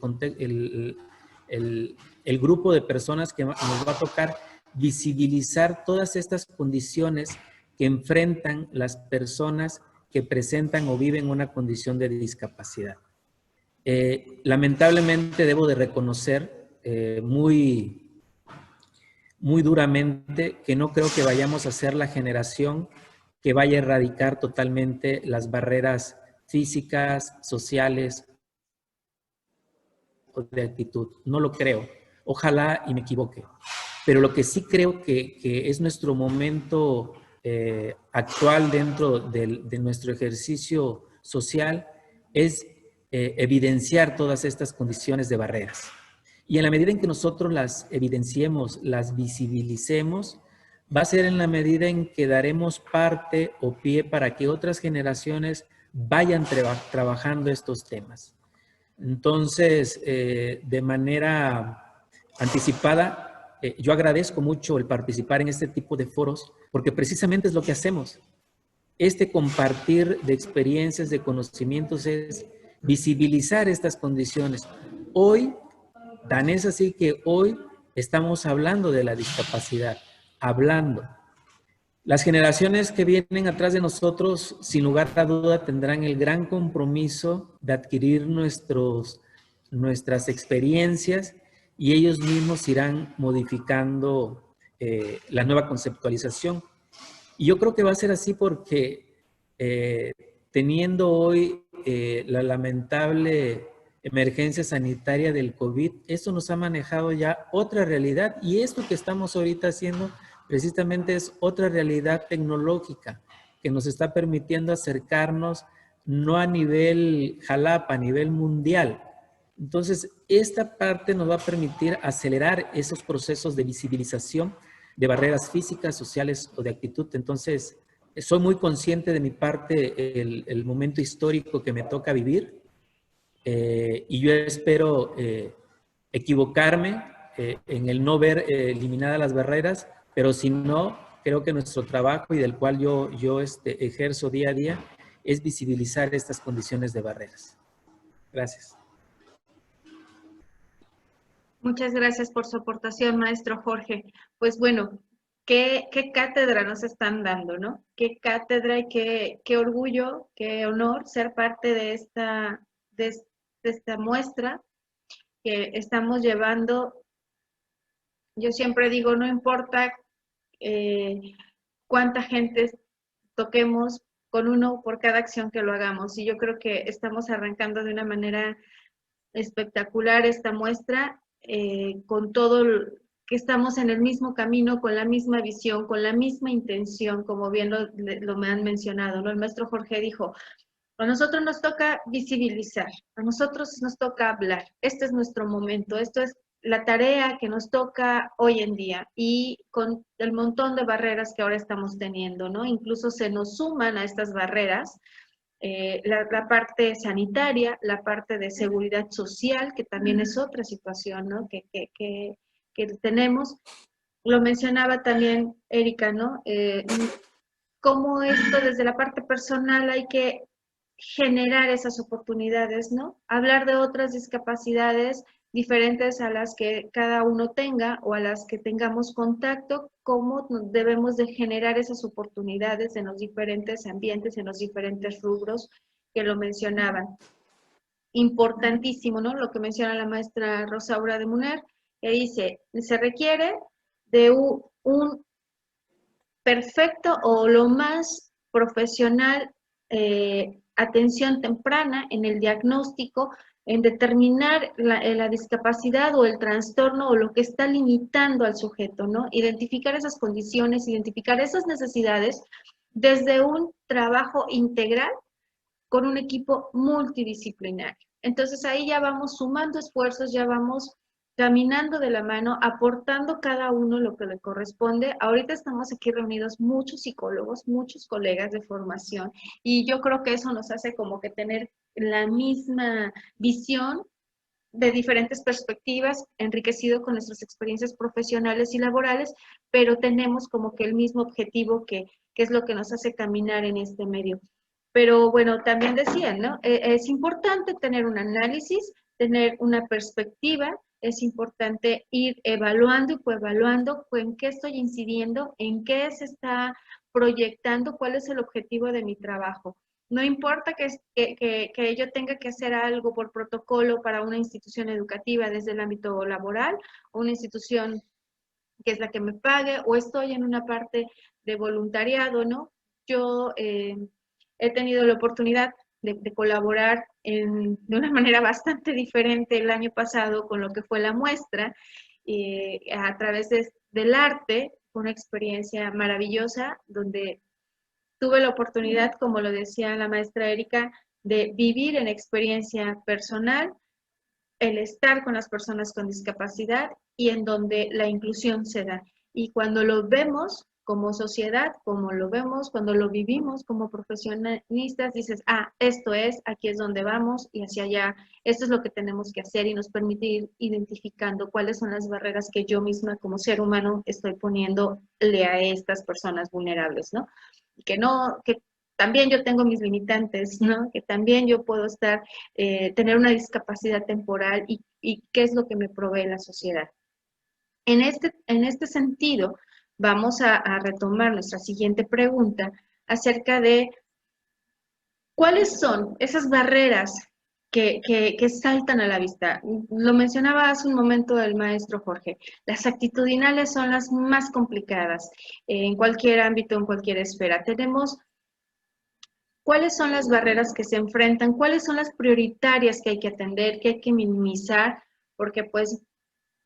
grupo de personas que nos va a tocar visibilizar todas estas condiciones que enfrentan las personas que presentan o viven una condición de discapacidad. Lamentablemente debo de reconocer muy duramente que no creo que vayamos a ser la generación que vaya a erradicar totalmente las barreras físicas, sociales o de actitud. No lo creo. Ojalá y me equivoque. Pero lo que sí creo que es nuestro momento actual dentro de nuestro ejercicio social es evidenciar todas estas condiciones de barreras. Y en la medida en que nosotros las evidenciemos, las visibilicemos, va a ser en la medida en que daremos parte o pie para que otras generaciones vayan trabajando estos temas. Entonces, de manera anticipada, yo agradezco mucho el participar en este tipo de foros, porque precisamente es lo que hacemos. Este compartir de experiencias, de conocimientos, es visibilizar estas condiciones. Hoy, tan es así que hoy estamos hablando de la discapacidad, Las generaciones que vienen atrás de nosotros, sin lugar a duda, tendrán el gran compromiso de adquirir nuestras experiencias y ellos mismos irán modificando la nueva conceptualización. Y yo creo que va a ser así porque teniendo hoy la lamentable emergencia sanitaria del COVID, esto nos ha manejado ya otra realidad, y esto que estamos ahorita haciendo precisamente es otra realidad tecnológica que nos está permitiendo acercarnos no a nivel Jalapa, a nivel mundial. Entonces, esta parte nos va a permitir acelerar esos procesos de visibilización de barreras físicas, sociales o de actitud. Entonces, soy muy consciente de mi parte el momento histórico que me toca vivir. Y yo espero equivocarme en el no ver eliminadas las barreras, pero si no, creo que nuestro trabajo y del cual yo ejerzo día a día es visibilizar estas condiciones de barreras. Gracias. Muchas gracias por su aportación, maestro Jorge. Pues bueno, qué cátedra nos están dando, ¿no? Qué cátedra y qué orgullo, qué honor ser parte de esta muestra que estamos llevando. Yo siempre digo, no importa cuánta gente toquemos, con uno por cada acción que lo hagamos. Y yo creo que estamos arrancando de una manera espectacular esta muestra, con todo que estamos en el mismo camino, con la misma visión, con la misma intención, como bien lo me han mencionado, ¿no? El maestro Jorge dijo, a nosotros nos toca visibilizar, a nosotros nos toca hablar. Este es nuestro momento, esto es la tarea que nos toca hoy en día, y con el montón de barreras que ahora estamos teniendo, ¿no? Incluso se nos suman a estas barreras la parte sanitaria, la parte de seguridad social, que también es otra situación, ¿no? que tenemos. Lo mencionaba también Erika, ¿no? Cómo esto desde la parte personal hay que generar esas oportunidades, ¿no? Hablar de otras discapacidades diferentes a las que cada uno tenga o a las que tengamos contacto, cómo debemos de generar esas oportunidades en los diferentes ambientes, en los diferentes rubros que lo mencionaban. Importantísimo, ¿no? Lo que menciona la maestra Rosaura de Muner, que dice, se requiere de un perfecto o lo más profesional atención temprana en el diagnóstico, en determinar la discapacidad o el trastorno o lo que está limitando al sujeto, ¿no? Identificar esas condiciones, identificar esas necesidades desde un trabajo integral con un equipo multidisciplinario. Entonces ahí ya vamos sumando esfuerzos, ya vamos caminando de la mano, aportando cada uno lo que le corresponde. Ahorita estamos aquí reunidos muchos psicólogos, muchos colegas de formación, y yo creo que eso nos hace como que tener la misma visión de diferentes perspectivas, enriquecido con nuestras experiencias profesionales y laborales, pero tenemos como que el mismo objetivo que es lo que nos hace caminar en este medio. Pero bueno, también decían, ¿no? Es importante tener un análisis, tener una perspectiva, es importante ir evaluando y coevaluando en qué estoy incidiendo, en qué se está proyectando, cuál es el objetivo de mi trabajo. No importa que yo tenga que hacer algo por protocolo para una institución educativa desde el ámbito laboral, o una institución que es la que me pague, o estoy en una parte de voluntariado, ¿no? Yo he tenido la oportunidad de colaborar de una manera bastante diferente el año pasado con lo que fue la muestra, a través del arte, fue una experiencia maravillosa donde tuve la oportunidad, como lo decía la maestra Erika, de vivir en experiencia personal el estar con las personas con discapacidad y en donde la inclusión se da. Y cuando lo vemos como sociedad, como lo vemos, cuando lo vivimos como profesionistas, dices, esto es, aquí es donde vamos y hacia allá, esto es lo que tenemos que hacer, y nos permite ir identificando cuáles son las barreras que yo misma como ser humano estoy poniéndole a estas personas vulnerables, ¿no? Que también yo tengo mis limitantes, ¿no? Que también yo puedo tener una discapacidad temporal, y qué es lo que me provee la sociedad. En este sentido, vamos a retomar nuestra siguiente pregunta acerca de cuáles son esas barreras que saltan a la vista. Lo mencionaba hace un momento el maestro Jorge. Las actitudinales son las más complicadas en cualquier ámbito, en cualquier esfera. Tenemos cuáles son las barreras que se enfrentan, cuáles son las prioritarias que hay que atender, que hay que minimizar, porque pues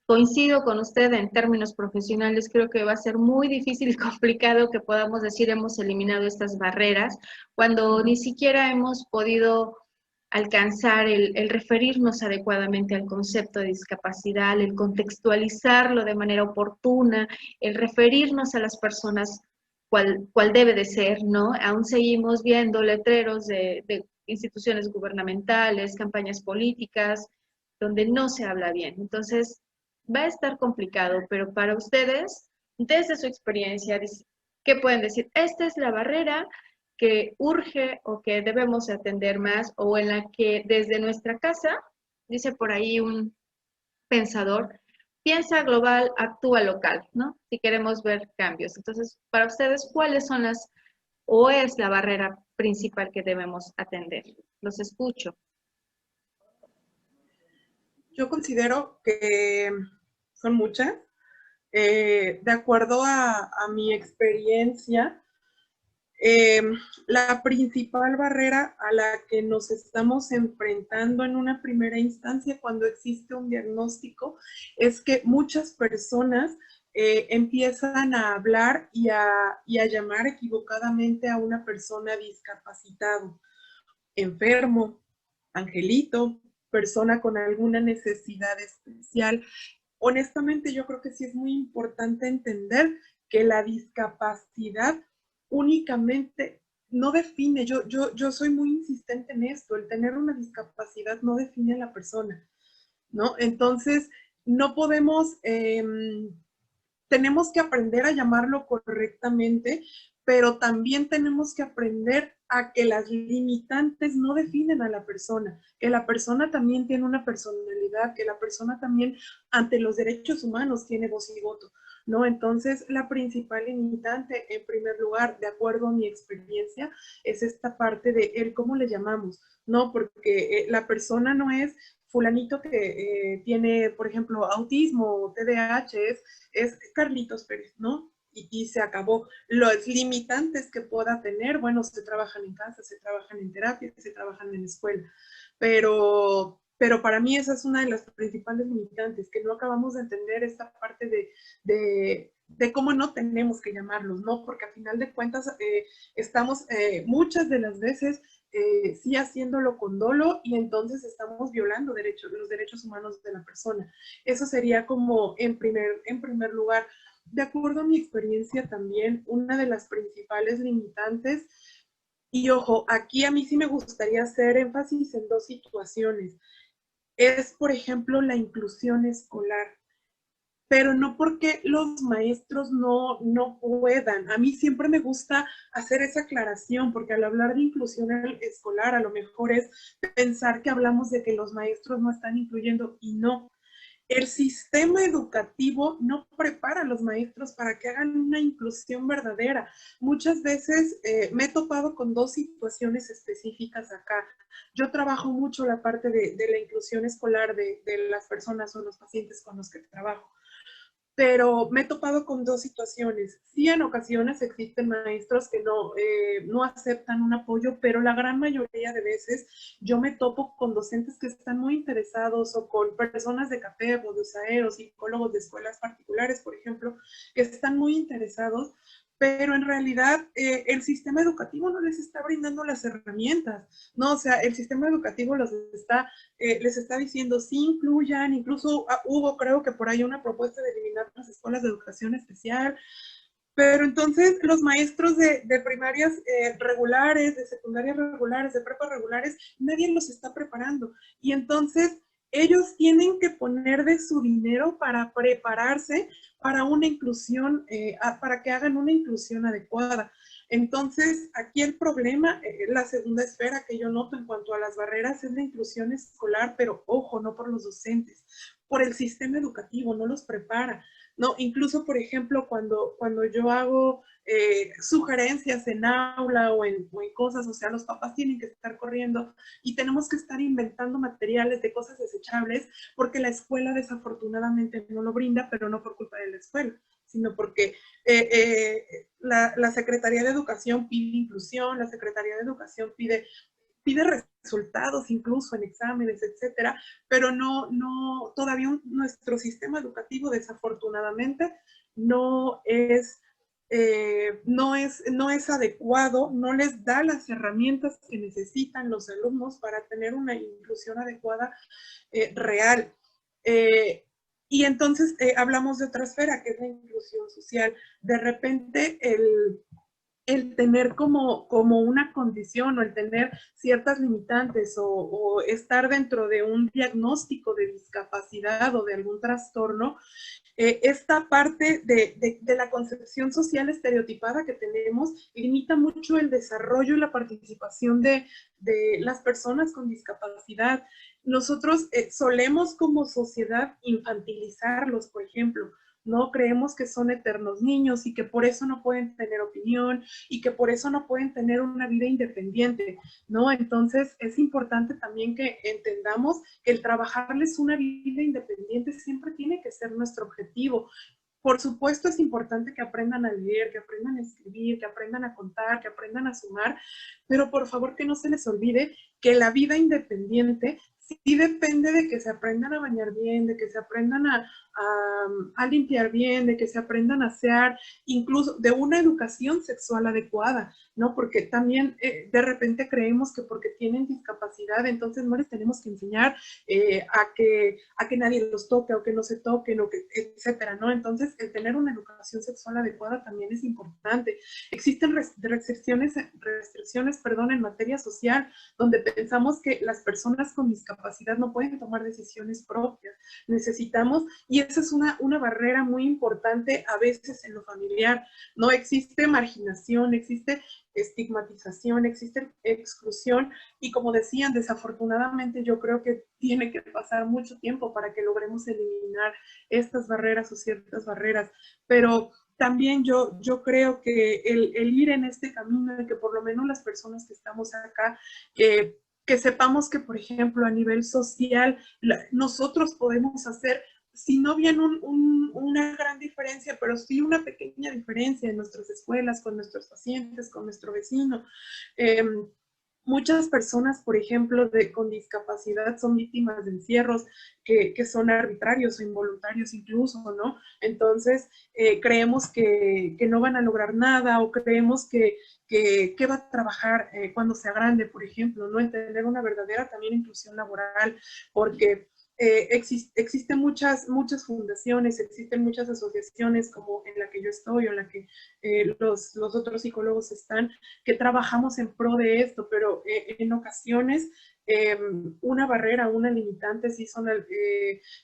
coincido con usted en términos profesionales, creo que va a ser muy difícil y complicado que podamos decir hemos eliminado estas barreras, cuando ni siquiera hemos podido alcanzar el referirnos adecuadamente al concepto de discapacidad, el contextualizarlo de manera oportuna, el referirnos a las personas cuál debe de ser, ¿no? Aún seguimos viendo letreros de instituciones gubernamentales, campañas políticas, donde no se habla bien. Entonces, va a estar complicado, pero para ustedes, desde su experiencia, ¿qué pueden decir? Esta es la barrera que urge o que debemos atender más, o en la que desde nuestra casa, dice por ahí un pensador, piensa global, actúa local, ¿no? Si queremos ver cambios. Entonces, para ustedes, ¿cuáles son o es la barrera principal que debemos atender? Los escucho. Yo considero que son muchas. De acuerdo a mi experiencia, la principal barrera a la que nos estamos enfrentando en una primera instancia cuando existe un diagnóstico es que muchas personas empiezan a hablar y a llamar equivocadamente a una persona discapacitado, enfermo, angelito, persona con alguna necesidad especial. Honestamente, yo creo que sí es muy importante entender que la discapacidad únicamente no define, yo soy muy insistente en esto, el tener una discapacidad no define a la persona, ¿no? Entonces, no podemos, tenemos que aprender a llamarlo correctamente, pero también tenemos que aprender a que las limitantes no definen a la persona, que la persona también tiene una personalidad, que la persona también ante los derechos humanos tiene voz y voto, ¿no? Entonces, la principal limitante, en primer lugar, de acuerdo a mi experiencia, es esta parte de el cómo le llamamos, ¿no? Porque la persona no es fulanito que tiene, por ejemplo, autismo o TDAH, es Carlitos Pérez, ¿no? Y se acabó. Los limitantes que pueda tener, bueno, se trabajan en casa, se trabajan en terapia, se trabajan en escuela, pero para mí esa es una de las principales limitantes, que no acabamos de entender esta parte de cómo no tenemos que llamarlos, ¿no? Porque a final de cuentas estamos muchas de las veces sí haciéndolo con dolo, y entonces estamos violando los derechos humanos de la persona. Eso sería como en primer lugar. De acuerdo a mi experiencia también, una de las principales limitantes, y ojo, aquí a mí sí me gustaría hacer énfasis en dos situaciones, es, por ejemplo, la inclusión escolar. Pero no porque los maestros no puedan. A mí siempre me gusta hacer esa aclaración, porque al hablar de inclusión escolar, a lo mejor es pensar que hablamos de que los maestros no están incluyendo, y no. El sistema educativo no prepara a los maestros para que hagan una inclusión verdadera. Muchas veces me he topado con dos situaciones específicas acá. Yo trabajo mucho la parte de la inclusión escolar de las personas o los pacientes con los que trabajo. Pero me he topado con dos situaciones. Sí, en ocasiones existen maestros que no aceptan un apoyo, pero la gran mayoría de veces yo me topo con docentes que están muy interesados, o con personas de CAPEB o de USAER o psicólogos de escuelas particulares, por ejemplo, que están muy interesados, pero en realidad el sistema educativo no les está brindando las herramientas, ¿no? O sea, el sistema educativo les está diciendo sí incluyan, incluso hubo, creo que por ahí, una propuesta de eliminar las escuelas de educación especial, pero entonces los maestros de primarias regulares, de secundarias regulares, de prepa regulares, nadie los está preparando, y entonces ellos tienen que poner de su dinero para prepararse para una inclusión, para que hagan una inclusión adecuada. Entonces, aquí el problema, la segunda esfera que yo noto en cuanto a las barreras, es la inclusión escolar, pero ojo, no por los docentes, por el sistema educativo, no los prepara. No, incluso, por ejemplo, cuando yo hago sugerencias en aula o en cosas, o sea, los papás tienen que estar corriendo y tenemos que estar inventando materiales de cosas desechables porque la escuela desafortunadamente no lo brinda, pero no por culpa de la escuela, sino porque la Secretaría de Educación pide inclusión, la Secretaría de Educación pide resultados incluso en exámenes, etcétera, pero todavía nuestro sistema educativo desafortunadamente no es adecuado, no les da las herramientas que necesitan los alumnos para tener una inclusión adecuada real. Y entonces hablamos de otra esfera, que es la inclusión social. De repente el tener como una condición, o el tener ciertas limitantes, o estar dentro de un diagnóstico de discapacidad o de algún trastorno, esta parte de la concepción social estereotipada que tenemos limita mucho el desarrollo y la participación de las personas con discapacidad. Nosotros solemos como sociedad infantilizarlos, por ejemplo. No creemos que son eternos niños y que por eso no pueden tener opinión y que por eso no pueden tener una vida independiente, ¿no? Entonces es importante también que entendamos que el trabajarles una vida independiente siempre tiene que ser nuestro objetivo. Por supuesto es importante que aprendan a leer, que aprendan a escribir, que aprendan a contar, que aprendan a sumar, pero por favor que no se les olvide que la vida independiente sí depende de que se aprendan a bañar bien, de que se aprendan a limpiar bien, de que se aprendan a asear, incluso de una educación sexual adecuada, ¿no? Porque también de repente creemos que porque tienen discapacidad, entonces no les tenemos que enseñar a que nadie los toque o que no se toquen, o que, etcétera, ¿no? Entonces, el tener una educación sexual adecuada también es importante. Existen restricciones, en materia social, donde pensamos que las personas con discapacidad no pueden tomar decisiones propias. Necesitamos, y esa es una barrera muy importante a veces en lo familiar, ¿no? Existe marginación, existe estigmatización, existe exclusión, y como decían, desafortunadamente yo creo que tiene que pasar mucho tiempo para que logremos eliminar estas barreras o ciertas barreras, pero también yo creo que el ir en este camino, de que por lo menos las personas que estamos acá, que sepamos que, por ejemplo, a nivel social, nosotros podemos hacer, si no bien una gran diferencia, pero sí una pequeña diferencia en nuestras escuelas, con nuestros pacientes, con nuestro vecino. muchas personas, por ejemplo, con discapacidad son víctimas de encierros que son arbitrarios o involuntarios incluso, ¿no? Entonces, creemos que no van a lograr nada o creemos que va a trabajar cuando sea grande, por ejemplo, ¿no? En tener una verdadera también inclusión laboral, porque existen muchas fundaciones, existen muchas asociaciones como en la que yo estoy o en la que los otros psicólogos están, que trabajamos en pro de esto, pero en ocasiones una barrera, una limitante sí son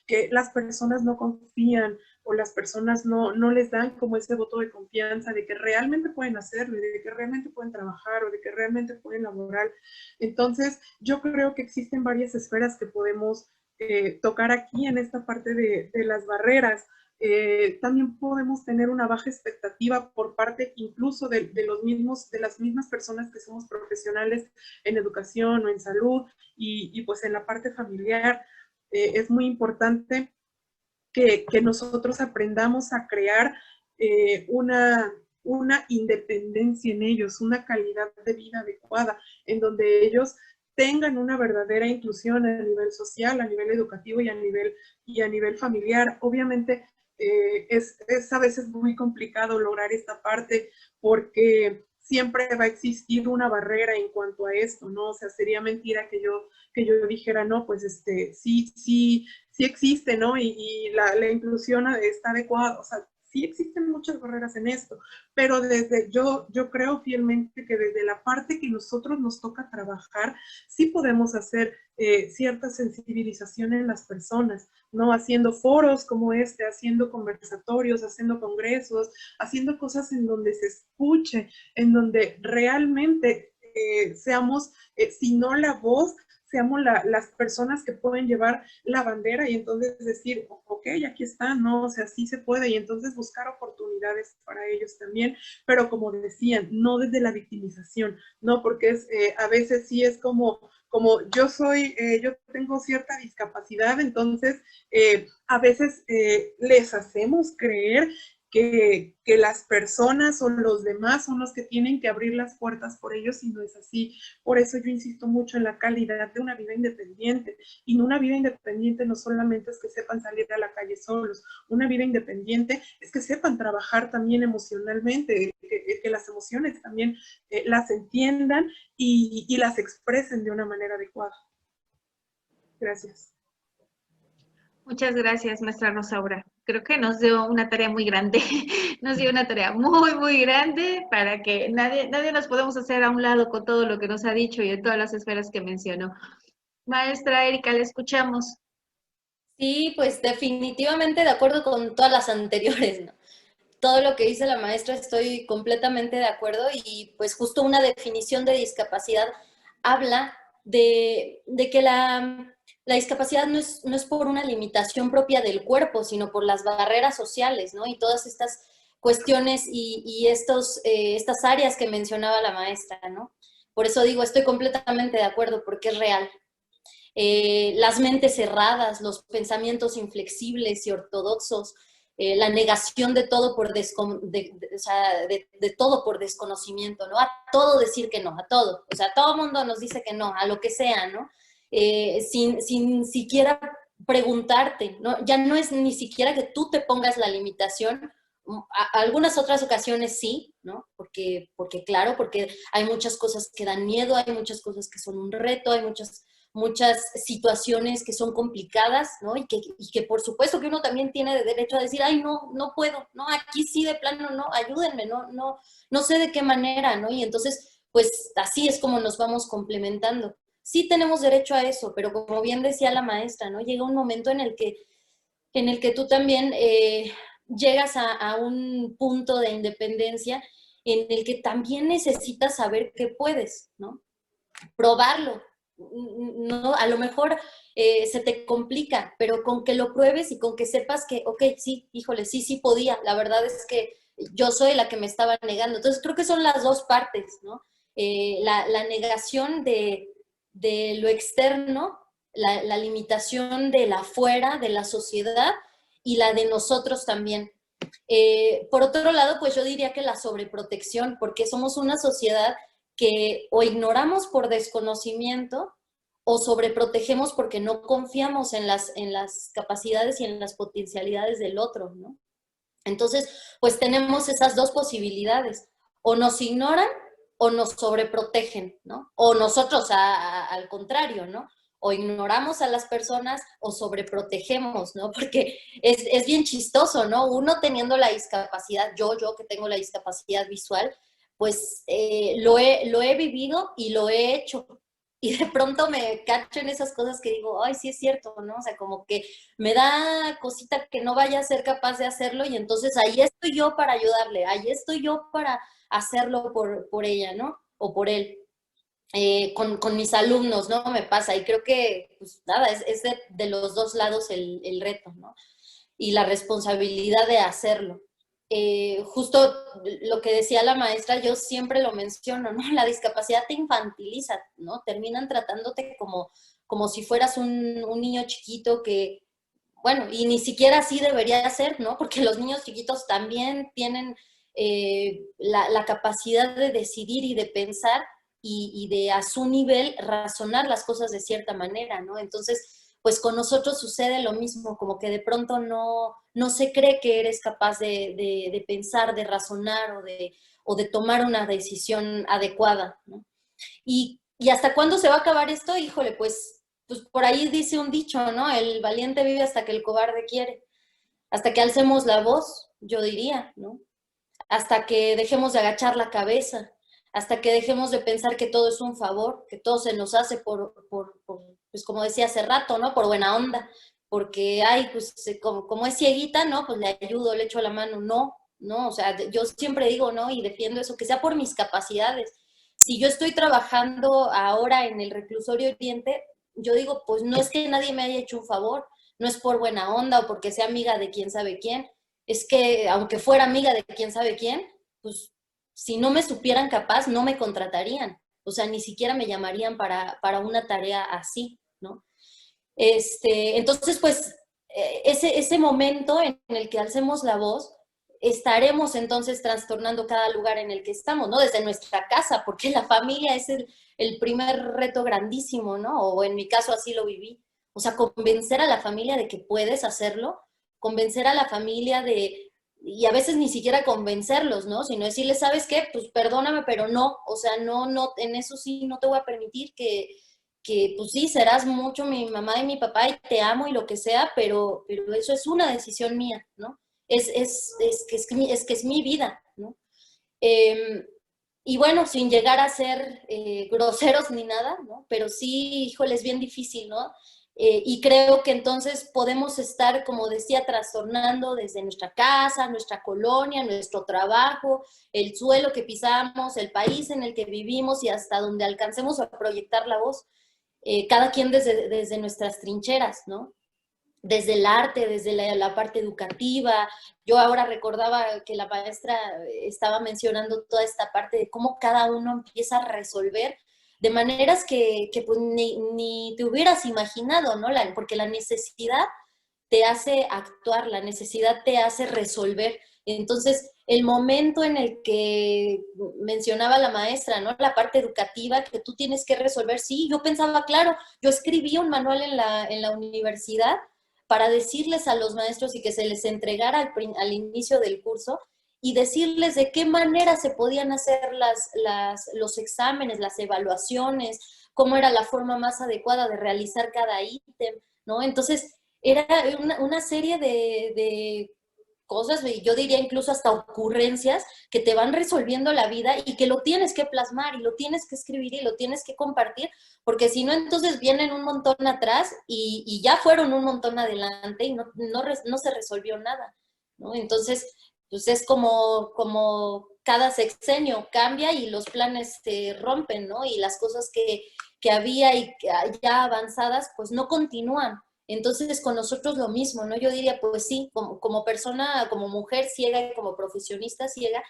que las personas no confían o las personas no les dan como ese voto de confianza de que realmente pueden hacerlo, de que realmente pueden trabajar o de que realmente pueden laborar. Entonces, yo creo que existen varias esferas que podemos tocar aquí en esta parte de las barreras. También podemos tener una baja expectativa por parte incluso de las mismas personas que somos profesionales en educación o en salud y pues en la parte familiar. Es muy importante que nosotros aprendamos a crear una independencia en ellos, una calidad de vida adecuada, en donde ellos tengan una verdadera inclusión a nivel social, a nivel educativo y a nivel familiar. Obviamente es a veces muy complicado lograr esta parte porque siempre va a existir una barrera en cuanto a esto, ¿no? O sea, sería mentira que yo dijera, no, pues sí existe, ¿no? Y la inclusión está adecuada, o sea, sí existen muchas barreras en esto, pero yo creo fielmente que desde la parte que nosotros nos toca trabajar, sí podemos hacer cierta sensibilización en las personas, ¿no? Haciendo foros como haciendo conversatorios, haciendo congresos, haciendo cosas en donde se escuche, en donde realmente seamos, si no la voz, seamos las personas que pueden llevar la bandera y entonces decir, ok, aquí está, ¿no? O sea, sí se puede y entonces buscar oportunidades para ellos también, pero como decían, no desde la victimización, ¿no? Porque a veces sí es como yo tengo cierta discapacidad, entonces a veces les hacemos creer que las personas o los demás son los que tienen que abrir las puertas por ellos y no es así. Por eso yo insisto mucho en la calidad de una vida independiente. Y una vida independiente no solamente es que sepan salir a la calle solos. Una vida independiente es que sepan trabajar también emocionalmente, que las emociones también las entiendan y las expresen de una manera adecuada. Gracias. Muchas gracias, maestra Rosaura. Creo que nos dio una tarea muy grande, nos dio una tarea muy, muy grande para que nadie nos podemos hacer a un lado con todo lo que nos ha dicho y en todas las esferas que mencionó. Maestra Erika, le escuchamos. Sí, pues definitivamente de acuerdo con todas las anteriores, ¿no? Todo lo que dice la maestra estoy completamente de acuerdo y pues justo una definición de discapacidad habla de que la discapacidad no es por una limitación propia del cuerpo, sino por las barreras sociales, ¿no? Y todas estas cuestiones y estas áreas que mencionaba la maestra, ¿no? Por eso digo, estoy completamente de acuerdo porque es real. Las mentes cerradas, los pensamientos inflexibles y ortodoxos, la negación de todo de todo por desconocimiento, ¿no? A todo decir que no, a todo. O sea, todo el mundo nos dice que no, a lo que sea, ¿no? Sin siquiera preguntarte, ¿no? Ya no es ni siquiera que tú te pongas la limitación. Algunas otras ocasiones sí, ¿no? Porque claro, porque hay muchas cosas que dan miedo, hay muchas cosas que son un reto, hay muchas situaciones que son complicadas, ¿no? Y que por supuesto que uno también tiene derecho a decir, ay, no puedo, no, aquí sí de plano, no, ayúdenme, no sé de qué manera, ¿no? Y entonces, pues así es como nos vamos complementando. Sí tenemos derecho a eso, pero como bien decía la maestra, ¿no? Llega un momento en el que tú también llegas a un punto de independencia en el que también necesitas saber que puedes, ¿no? Probarlo. No, a lo mejor se te complica, pero con que lo pruebes y con que sepas que, ok, sí, híjole, sí podía. La verdad es que yo soy la que me estaba negando. Entonces creo que son las dos partes, ¿no? La negación de lo externo, la limitación de la afuera, de la sociedad y la de nosotros también. Por otro lado, pues yo diría que la sobreprotección, porque somos una sociedad que o ignoramos por desconocimiento o sobreprotegemos porque no confiamos en las capacidades y en las potencialidades del otro, ¿no? Entonces, pues tenemos esas dos posibilidades, o nos ignoran o nos sobreprotegen, ¿no? O nosotros al contrario, ¿no? O ignoramos a las personas o sobreprotegemos, ¿no? Porque es bien chistoso, ¿no? Uno teniendo la discapacidad, yo que tengo la discapacidad visual, pues lo he vivido y lo he hecho. Y de pronto me cacho en esas cosas que digo, ay, sí es cierto, ¿no? O sea, como que me da cosita que no vaya a ser capaz de hacerlo y entonces ahí estoy yo para ayudarle, ahí estoy yo para hacerlo por ella, ¿no? O por él. Con mis alumnos, ¿no? Me pasa y creo que, pues nada, es de los dos lados el reto, ¿no? Y la responsabilidad de hacerlo. Justo lo que decía la maestra, yo siempre lo menciono, ¿no? La discapacidad te infantiliza, ¿no? Terminan tratándote como si fueras un niño chiquito que, bueno, y ni siquiera así debería ser, ¿no? Porque los niños chiquitos también tienen la capacidad de decidir y de pensar y de a su nivel razonar las cosas de cierta manera, ¿no? Entonces, pues con nosotros sucede lo mismo, como que de pronto no se cree que eres capaz de pensar, de razonar o de tomar una decisión adecuada, ¿no? Y hasta cuándo se va a acabar esto, híjole, pues por ahí dice un dicho, ¿no? El valiente vive hasta que el cobarde quiere. Hasta que alcemos la voz, yo diría, ¿no? Hasta que dejemos de agachar la cabeza, hasta que dejemos de pensar que todo es un favor, que todo se nos hace pues como decía hace rato, ¿no? Por buena onda, porque, ay, pues como es cieguita, ¿no? Pues le ayudo, le echo la mano, no, o sea, yo siempre digo, ¿no? Y defiendo eso, que sea por mis capacidades. Si yo estoy trabajando ahora en el Reclusorio Oriente, yo digo, pues no es que nadie me haya hecho un favor, no es por buena onda o porque sea amiga de quién sabe quién, es que aunque fuera amiga de quién sabe quién, pues si no me supieran capaz, no me contratarían. O sea, ni siquiera me llamarían para una tarea así, ¿no? Entonces, pues, ese momento en el que alcemos la voz, estaremos entonces trastornando cada lugar en el que estamos, ¿no? Desde nuestra casa, porque la familia es el primer reto grandísimo, ¿no? O en mi caso así lo viví. O sea, convencer a la familia de que puedes hacerlo, convencer a la familia y a veces ni siquiera convencerlos, ¿no? Sino decirles, ¿sabes qué? Pues perdóname, pero no, o sea, no, en eso sí no te voy a permitir que pues sí, serás mucho mi mamá y mi papá y te amo y lo que sea, pero eso es una decisión mía, ¿no? Es que es mi vida, ¿no? Y bueno, sin llegar a ser groseros ni nada, ¿no? Pero sí, híjole, es bien difícil, ¿no? Y creo que entonces podemos estar, como decía, trastornando desde nuestra casa, nuestra colonia, nuestro trabajo, el suelo que pisamos, el país en el que vivimos y hasta donde alcancemos a proyectar la voz, cada quien desde nuestras trincheras, ¿no? Desde el arte, desde la parte educativa. Yo ahora recordaba que la maestra estaba mencionando toda esta parte de cómo cada uno empieza a resolver de maneras que pues ni te hubieras imaginado, ¿no? Porque la necesidad te hace actuar, la necesidad te hace resolver. Entonces, el momento en el que mencionaba la maestra, ¿no? La parte educativa que tú tienes que resolver, sí, yo pensaba, claro, yo escribí un manual en la universidad para decirles a los maestros y que se les entregara al inicio del curso y decirles de qué manera se podían hacer los exámenes, las evaluaciones, cómo era la forma más adecuada de realizar cada ítem, ¿no? Entonces, era una serie de cosas, y yo diría incluso hasta ocurrencias que te van resolviendo la vida y que lo tienes que plasmar y lo tienes que escribir y lo tienes que compartir, porque si no, entonces vienen un montón atrás y ya fueron un montón adelante y no se resolvió nada, ¿no? Entonces, pues es como cada sexenio cambia y los planes se rompen, ¿no? Y las cosas que había y ya avanzadas, pues no continúan. Entonces, con nosotros lo mismo, ¿no? Yo diría, pues sí, como persona, como mujer ciega y como profesionista ciega,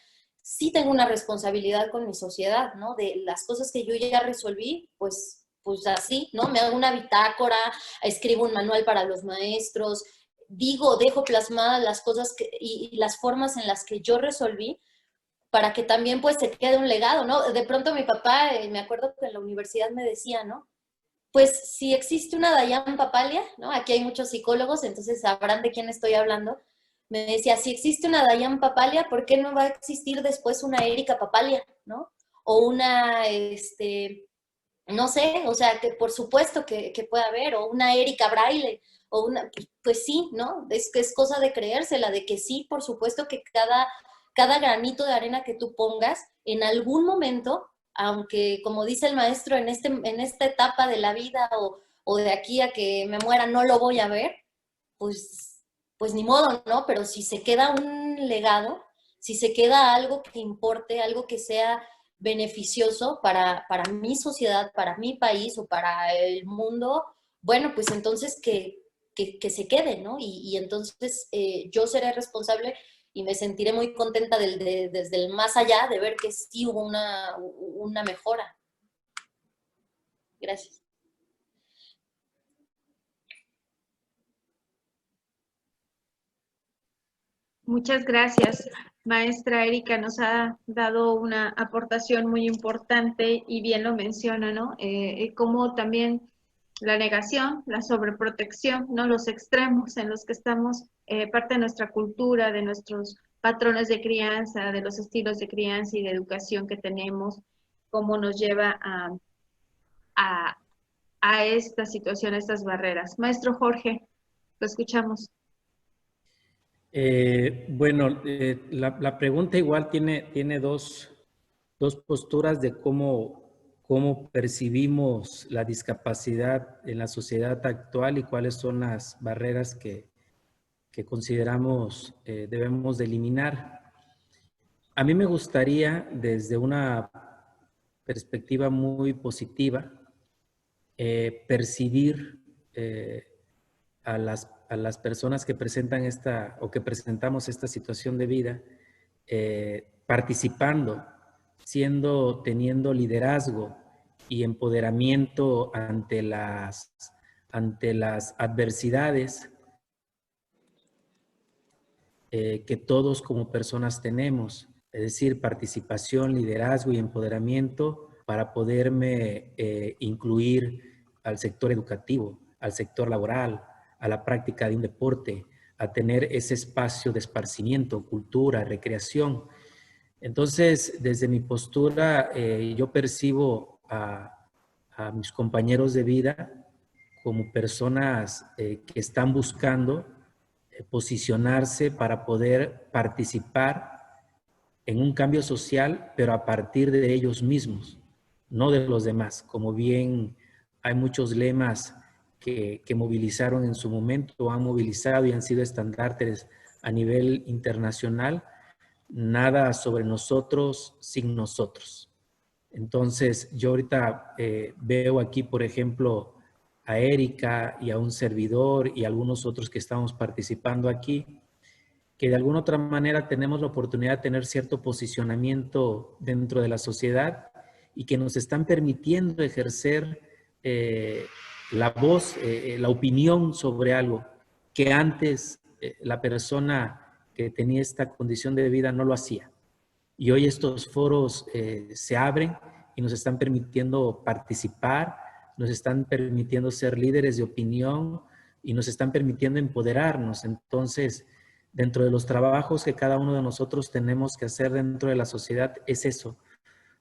sí tengo una responsabilidad con mi sociedad, ¿no? De las cosas que yo ya resolví, pues así, ¿no? Me hago una bitácora, escribo un manual para los maestros, dejo plasmadas las cosas y las formas en las que yo resolví, para que también pues se quede un legado, ¿no? De pronto mi papá, me acuerdo que en la universidad me decía, ¿no? Pues si existe una Dayan Papalia, ¿no? Aquí hay muchos psicólogos, entonces sabrán de quién estoy hablando. Me decía, si existe una Dayan Papalia, ¿por qué no va a existir después una Erika Papalia, ¿no? O una, no sé, o sea, que por supuesto que puede haber, o una Erika Braille, o una, pues sí, ¿no? Es cosa de creérsela, de que sí, por supuesto que cada granito de arena que tú pongas, en algún momento, aunque como dice el maestro, en esta etapa de la vida o de aquí a que me muera no lo voy a ver, pues ni modo, ¿no? Pero si se queda un legado, si se queda algo que importe, algo que sea beneficioso para mi sociedad, para mi país o para el mundo, bueno, pues entonces que se quede, ¿no? Y entonces yo seré responsable y me sentiré muy contenta desde el más allá de ver que sí hubo una mejora. Gracias. Muchas gracias, maestra Erika. Nos ha dado una aportación muy importante y bien lo menciona, ¿no? Como también la negación, la sobreprotección, ¿no? Los extremos en los que estamos, parte de nuestra cultura, de nuestros patrones de crianza, de los estilos de crianza y de educación que tenemos, cómo nos lleva a esta situación, a estas barreras. Maestro Jorge, lo escuchamos. Bueno, la pregunta igual tiene dos posturas de cómo percibimos la discapacidad en la sociedad actual y cuáles son las barreras que consideramos debemos de eliminar. A mí me gustaría, desde una perspectiva muy positiva, percibir a las personas que presentan que presentamos esta situación de vida, participando, teniendo liderazgo y empoderamiento ante las adversidades que todos como personas tenemos, es decir, participación, liderazgo y empoderamiento para poderme incluir al sector educativo, al sector laboral, a la práctica de un deporte, a tener ese espacio de esparcimiento, cultura, recreación. Entonces, desde mi postura, yo percibo a mis compañeros de vida como personas que están buscando posicionarse para poder participar en un cambio social, pero a partir de ellos mismos, no de los demás. Como bien hay muchos lemas que movilizaron en su momento, han movilizado y han sido estandartes a nivel internacional, nada sobre nosotros sin nosotros. Entonces, yo ahorita veo aquí, por ejemplo, a Erika y a un servidor y a algunos otros que estamos participando aquí, que de alguna otra manera tenemos la oportunidad de tener cierto posicionamiento dentro de la sociedad y que nos están permitiendo ejercer la voz, la opinión sobre algo que antes la persona que tenía esta condición de vida no lo hacía. Y hoy estos foros se abren y nos están permitiendo participar, nos están permitiendo ser líderes de opinión y nos están permitiendo empoderarnos. Entonces, dentro de los trabajos que cada uno de nosotros tenemos que hacer dentro de la sociedad es eso,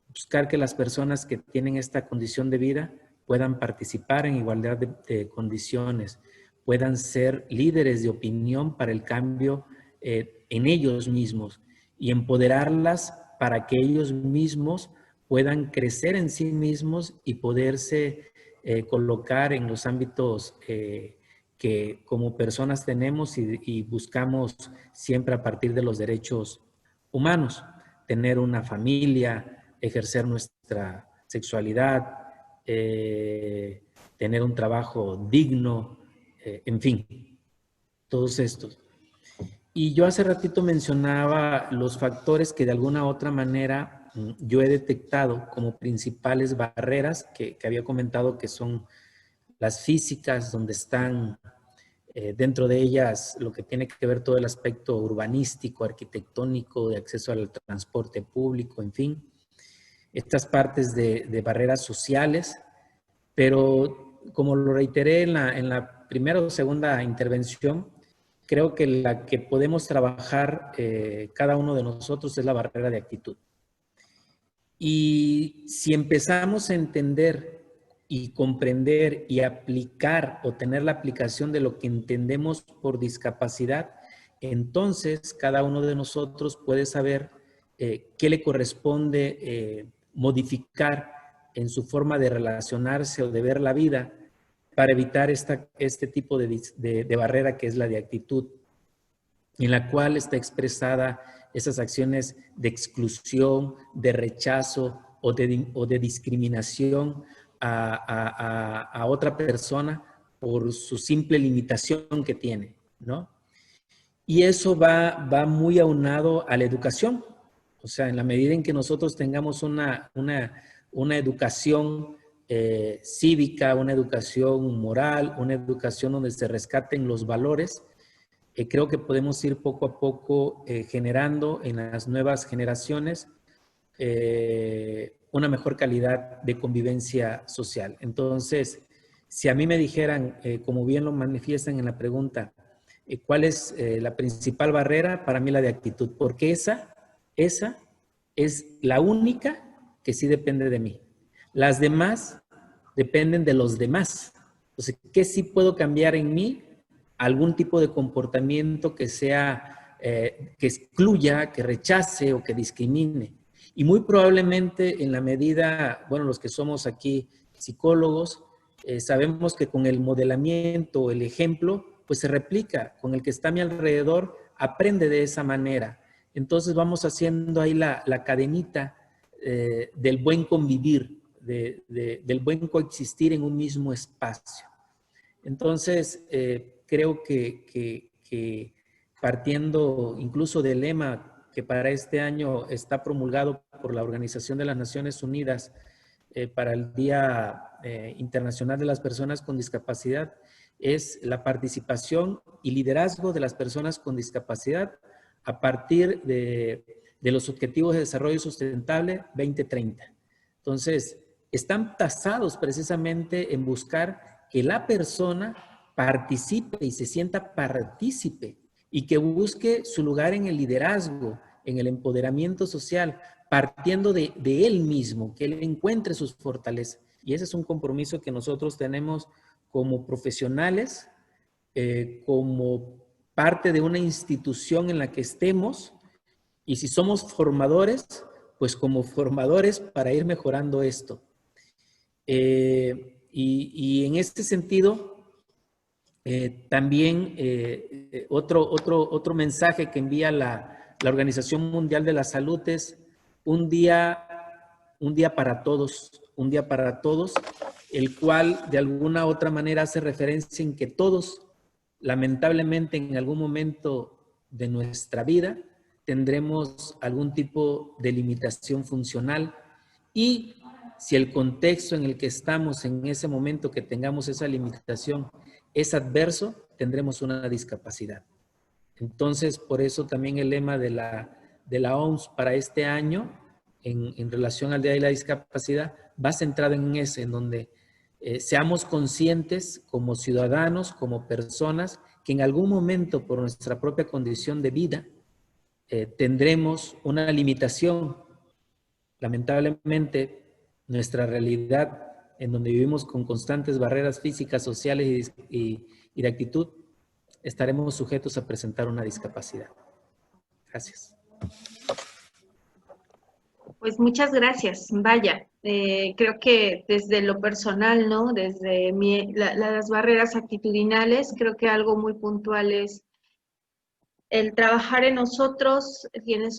buscar que las personas que tienen esta condición de vida puedan participar en igualdad de condiciones, puedan ser líderes de opinión para el cambio en ellos mismos y empoderarlas para que ellos mismos puedan crecer en sí mismos y poderse colocar en los ámbitos que como personas tenemos y buscamos siempre a partir de los derechos humanos, tener una familia, ejercer nuestra sexualidad, tener un trabajo digno, en fin, todos estos. Y yo hace ratito mencionaba los factores que de alguna u otra manera yo he detectado como principales barreras que había comentado que son las físicas, donde están dentro de ellas lo que tiene que ver todo el aspecto urbanístico, arquitectónico, de acceso al transporte público, en fin. Estas partes de barreras sociales, pero como lo reiteré en la primera o segunda intervención, creo que la que podemos trabajar cada uno de nosotros es la barrera de actitud. Y si empezamos a entender y comprender y aplicar o tener la aplicación de lo que entendemos por discapacidad, entonces cada uno de nosotros puede saber qué le corresponde modificar en su forma de relacionarse o de ver la vida para evitar este tipo de barrera que es la de actitud, en la cual está expresada esas acciones de exclusión, de rechazo o de discriminación a otra persona por su simple limitación que tiene, ¿no? Y eso va muy aunado a la educación. O sea, en la medida en que nosotros tengamos una educación cívica, una educación moral, una educación donde se rescaten los valores, creo que podemos ir poco a poco generando en las nuevas generaciones una mejor calidad de convivencia social. Entonces, si a mí me dijeran, como bien lo manifiestan en la pregunta, ¿cuál es la principal barrera? Para mí la de actitud, porque esa es la única que sí depende de mí. Las demás dependen de los demás. Entonces, ¿qué sí puedo cambiar en mí? Algún tipo de comportamiento que sea, que excluya, que rechace o que discrimine. Y muy probablemente en la medida, bueno, los que somos aquí psicólogos, sabemos que con el modelamiento, el ejemplo, pues se replica. Con el que está a mi alrededor, aprende de esa manera. Entonces vamos haciendo ahí la cadenita del buen convivir, del buen coexistir en un mismo espacio. Entonces, creo que partiendo incluso del lema que para este año está promulgado por la Organización de las Naciones Unidas para el Día Internacional de las Personas con Discapacidad, es la participación y liderazgo de las personas con discapacidad a partir de los Objetivos de Desarrollo Sustentable 2030. Entonces, están tasados precisamente en buscar que la persona participe y se sienta partícipe y que busque su lugar en el liderazgo, en el empoderamiento social, partiendo de él mismo, que él encuentre sus fortalezas. Y ese es un compromiso que nosotros tenemos como profesionales, como parte de una institución en la que estemos, y si somos formadores, pues como formadores para ir mejorando esto. Y en este sentido, también otro mensaje que envía la Organización Mundial de la Salud es un día para todos, el cual de alguna otra manera hace referencia en que todos, lamentablemente, en algún momento de nuestra vida, tendremos algún tipo de limitación funcional, y si el contexto en el que estamos en ese momento que tengamos esa limitación es adverso, tendremos una discapacidad. Entonces, por eso también el lema de la OMS para este año, en relación al Día de la Discapacidad, va centrado en ese, en donde seamos conscientes como ciudadanos, como personas, que en algún momento por nuestra propia condición de vida tendremos una limitación. Lamentablemente, nuestra realidad en donde vivimos con constantes barreras físicas, sociales y de actitud, estaremos sujetos a presentar una discapacidad. Gracias. Pues muchas gracias. Vaya, creo que desde lo personal, ¿no? Desde las barreras actitudinales, creo que algo muy puntual es el trabajar en nosotros, quienes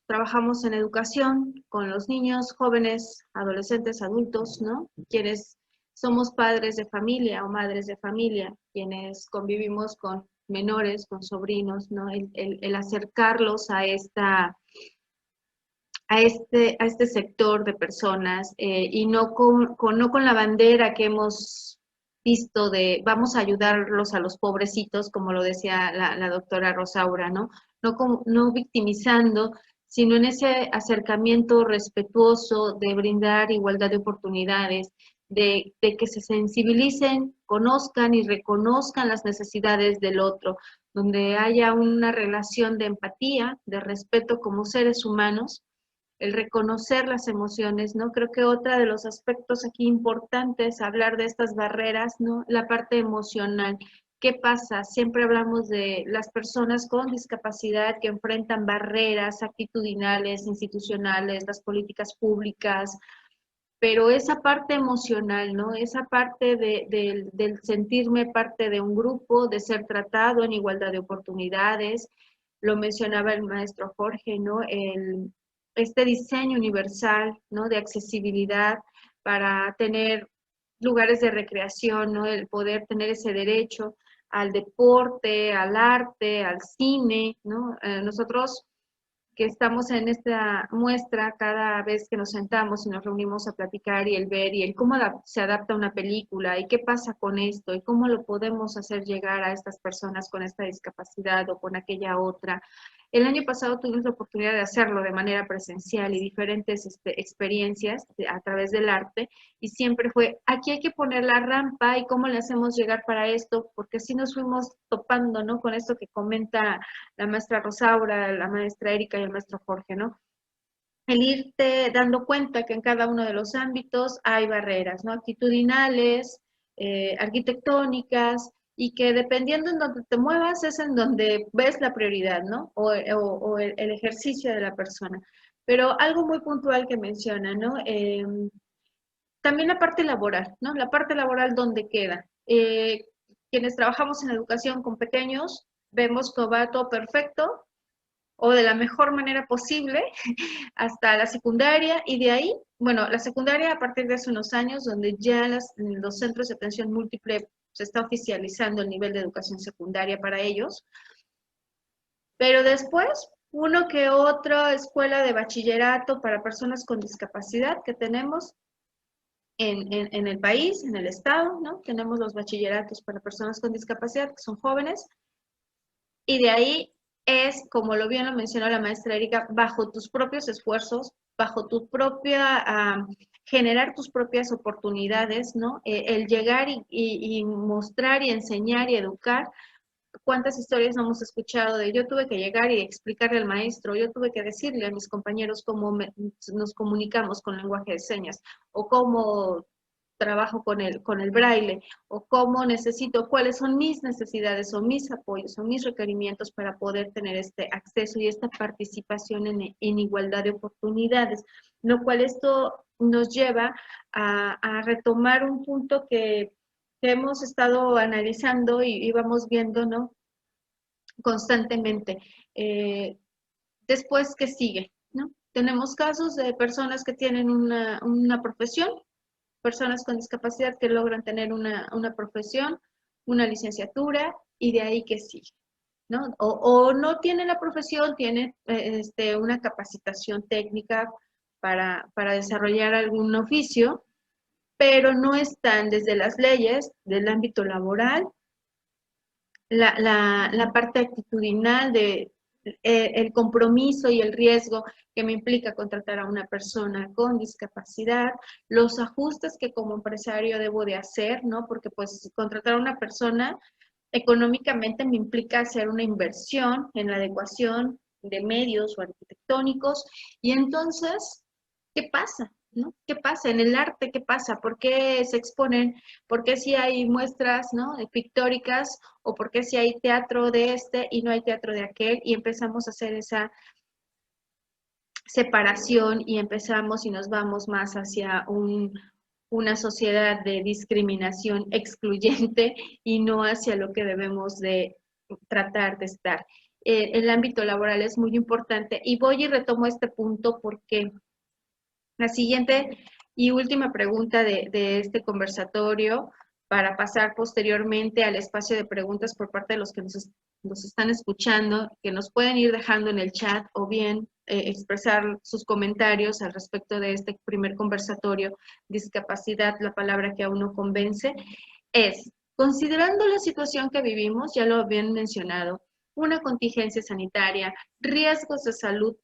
trabajamos en educación, con los niños, jóvenes, adolescentes, adultos, ¿no? Quienes somos padres de familia o madres de familia, quienes convivimos con menores, con sobrinos, ¿no? El acercarlos a este sector de personas y no con la bandera que hemos visto de vamos a ayudarlos a los pobrecitos, como lo decía la doctora Rosaura, ¿no? No victimizando, sino en ese acercamiento respetuoso de brindar igualdad de oportunidades, de que se sensibilicen, conozcan y reconozcan las necesidades del otro, donde haya una relación de empatía, de respeto como seres humanos, el reconocer las emociones, ¿no? Creo que otro de los aspectos aquí importantes, hablar de estas barreras, ¿no? La parte emocional. ¿Qué pasa? Siempre hablamos de las personas con discapacidad que enfrentan barreras actitudinales, institucionales, las políticas públicas, pero esa parte emocional, ¿no? Esa parte del sentirme parte de un grupo, de ser tratado en igualdad de oportunidades, lo mencionaba el maestro Jorge, ¿no? Este diseño universal, ¿no? De accesibilidad para tener lugares de recreación, ¿no? El poder tener ese derecho al deporte, al arte, al cine, ¿no? Nosotros que estamos en esta muestra cada vez que nos sentamos y nos reunimos a platicar y el ver y el cómo se adapta una película y qué pasa con esto y cómo lo podemos hacer llegar a estas personas con esta discapacidad o con aquella otra. El año pasado tuvimos la oportunidad de hacerlo de manera presencial y diferentes experiencias a través del arte y siempre fue, aquí hay que poner la rampa y cómo le hacemos llegar para esto, porque sí nos fuimos topando, ¿no? Con esto que comenta la maestra Rosaura, la maestra Erika y el maestro Jorge, ¿no? El irte dando cuenta que en cada uno de los ámbitos hay barreras, ¿no? Actitudinales, arquitectónicas, y que dependiendo en donde te muevas es en donde ves la prioridad, ¿no? O el ejercicio de la persona. Pero algo muy puntual que menciona, ¿no? También la parte laboral, ¿no? La parte laboral, ¿dónde queda? Quienes trabajamos en educación con pequeños, vemos que va todo perfecto o de la mejor manera posible hasta la secundaria y de ahí, bueno, la secundaria a partir de hace unos años, donde ya los centros de atención múltiple se está oficializando el nivel de educación secundaria para ellos, pero después uno que otra escuela de bachillerato para personas con discapacidad que tenemos en el país, en el estado, ¿no? Tenemos los bachilleratos para personas con discapacidad que son jóvenes y de ahí es, como lo bien lo mencionó la maestra Erika, bajo tus propios esfuerzos, bajo tu propia, generar tus propias oportunidades, ¿no? El llegar y mostrar y enseñar y educar. ¿Cuántas historias no hemos escuchado de yo tuve que llegar y explicarle al maestro, yo tuve que decirle a mis compañeros cómo nos comunicamos con lenguaje de señas o cómo trabajo con el braille o cómo necesito, cuáles son mis necesidades o mis apoyos o mis requerimientos para poder tener este acceso y esta participación en igualdad de oportunidades, lo cual esto nos lleva a retomar un punto que hemos estado analizando y vamos viendo, ¿no? Constantemente. Después, ¿qué sigue? ¿No? Tenemos casos de personas que tienen una profesión, personas con discapacidad que logran tener una profesión, una licenciatura, y de ahí ¿qué sigue? ¿No? O no tienen la profesión, tienen una capacitación técnica para desarrollar algún oficio, pero no están desde las leyes del ámbito laboral, la parte actitudinal de el compromiso y el riesgo que me implica contratar a una persona con discapacidad, los ajustes que como empresario debo de hacer, ¿no? Porque pues contratar a una persona económicamente me implica hacer una inversión en la adecuación de medios o arquitectónicos y entonces, ¿qué pasa? ¿No? ¿Qué pasa? En el arte, ¿qué pasa? ¿Por qué se exponen? ¿Por qué si hay muestras, ¿no? Pictóricas? ¿O por qué si hay teatro de este y no hay teatro de aquel? Y empezamos a hacer esa separación y empezamos y nos vamos más hacia una sociedad de discriminación excluyente y no hacia lo que debemos de tratar de estar. El ámbito laboral es muy importante y voy y retomo este punto porque la siguiente y última pregunta de este conversatorio para pasar posteriormente al espacio de preguntas por parte de los que nos están escuchando, que nos pueden ir dejando en el chat o bien expresar sus comentarios al respecto de este primer conversatorio, discapacidad, la palabra que aún no convence. es, considerando la situación que vivimos, ya lo habían mencionado, una contingencia sanitaria, riesgos de salud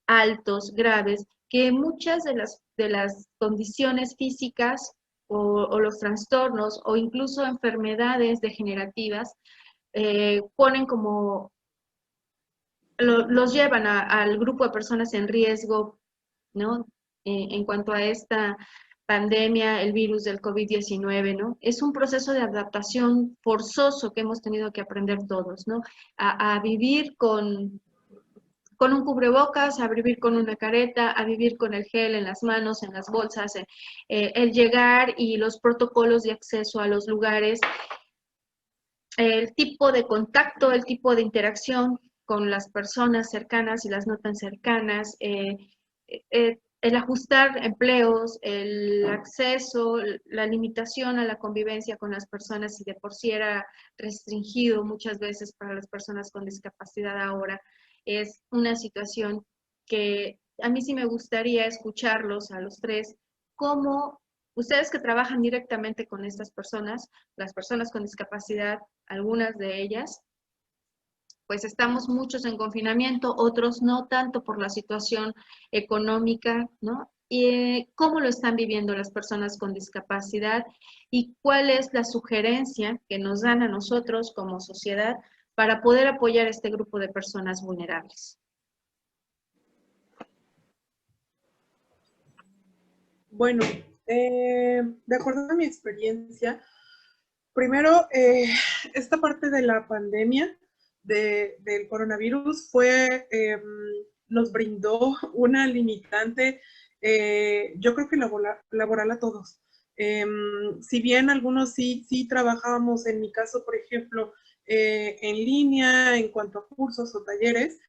altos, graves, que muchas de las condiciones físicas o los trastornos o incluso enfermedades degenerativas ponen como, los llevan al grupo de personas en riesgo, ¿no? En cuanto a esta pandemia, el virus del COVID-19, ¿no? Es un proceso de adaptación forzoso que hemos tenido que aprender todos, ¿no? A vivir con un cubrebocas, a vivir con una careta, a vivir con el gel en las manos, en las bolsas, el llegar y los protocolos de acceso a los lugares, el tipo de contacto, el tipo de interacción con las personas cercanas y las no tan cercanas, el ajustar empleos, el acceso, la limitación a la convivencia con las personas, si de por sí era restringido muchas veces para las personas con discapacidad ahora, es una situación que a mí sí me gustaría escucharlos a los tres, cómo ustedes que trabajan directamente con estas personas, las personas con discapacidad, algunas de ellas, pues estamos muchos en confinamiento, otros no tanto por la situación económica, ¿no? Y cómo lo están viviendo las personas con discapacidad y cuál es la sugerencia que nos dan a nosotros como sociedad para poder apoyar a este grupo de personas vulnerables. Bueno, de acuerdo a mi experiencia, primero, esta parte de la pandemia del coronavirus nos brindó una limitante, yo creo que laboral a todos. Si bien algunos sí trabajábamos, en mi caso, por ejemplo, en línea en cuanto a cursos o talleres,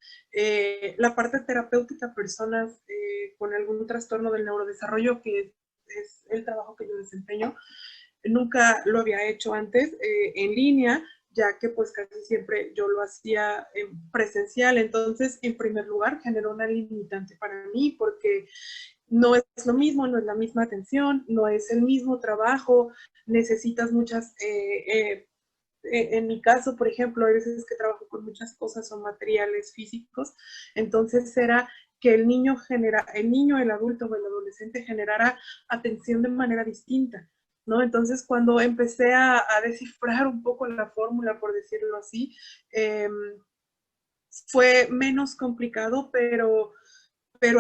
la parte terapéutica a personas con algún trastorno del neurodesarrollo, que es el trabajo que yo desempeño, nunca lo había hecho antes en línea, ya que pues casi siempre yo lo hacía en presencial. Entonces, en primer lugar, generó una limitante para mí porque no es lo mismo, no es la misma atención, no es el mismo trabajo, necesitas muchas... en mi caso, por ejemplo, hay veces que trabajo con muchas cosas o materiales físicos, entonces era que el niño, el adulto o el adolescente generara atención de manera distinta, ¿no? Entonces, cuando empecé a descifrar un poco la fórmula, por decirlo así, fue menos complicado, pero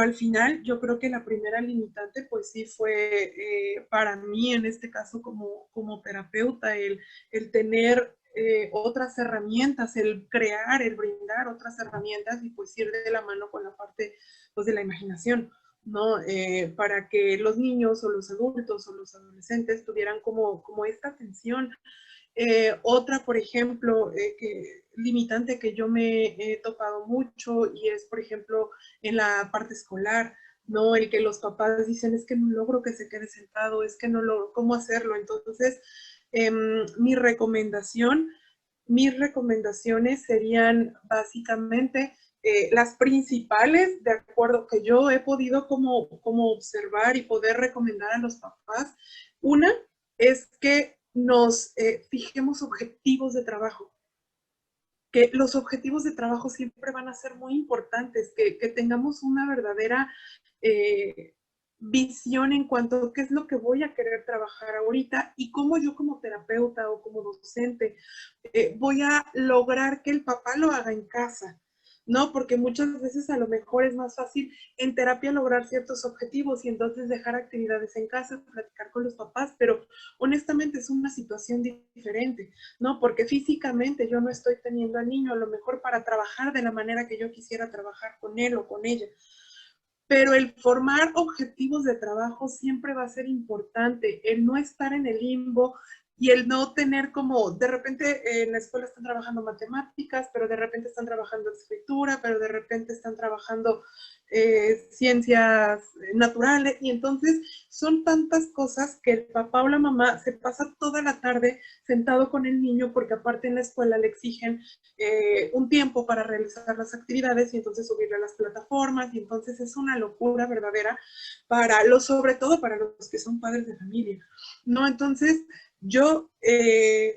al final yo creo que la primera limitante pues sí fue para mí en este caso como terapeuta el tener otras herramientas, el crear, el brindar otras herramientas y pues ir de la mano con la parte pues de la imaginación, ¿no? Para que los niños o los adultos o los adolescentes tuvieran como esta atención. Otra, por ejemplo, limitante que yo me he topado mucho y es, por ejemplo, en la parte escolar, ¿no? El que los papás dicen, es que no logro que se quede sentado, es que no logro, ¿cómo hacerlo? Entonces, mis recomendaciones serían básicamente las principales, de acuerdo, que yo he podido como observar y poder recomendar a los papás. Una es que nos fijemos objetivos de trabajo, que los objetivos de trabajo siempre van a ser muy importantes, que tengamos una verdadera visión en cuanto a qué es lo que voy a querer trabajar ahorita y cómo yo como terapeuta o como docente voy a lograr que el papá lo haga en casa, ¿no? Porque muchas veces a lo mejor es más fácil en terapia lograr ciertos objetivos y entonces dejar actividades en casa, platicar con los papás, pero honestamente es una situación diferente, ¿no? Porque físicamente yo no estoy teniendo al niño a lo mejor para trabajar de la manera que yo quisiera trabajar con él o con ella. Pero el formar objetivos de trabajo siempre va a ser importante, el no estar en el limbo y el no tener como, de repente en la escuela están trabajando matemáticas, pero de repente están trabajando escritura, pero de repente están trabajando ciencias naturales, y entonces son tantas cosas que el papá o la mamá se pasa toda la tarde sentado con el niño, porque aparte en la escuela le exigen un tiempo para realizar las actividades y entonces subirle a las plataformas, y entonces es una locura verdadera sobre todo para los que son padres de familia, ¿no? Entonces, Yo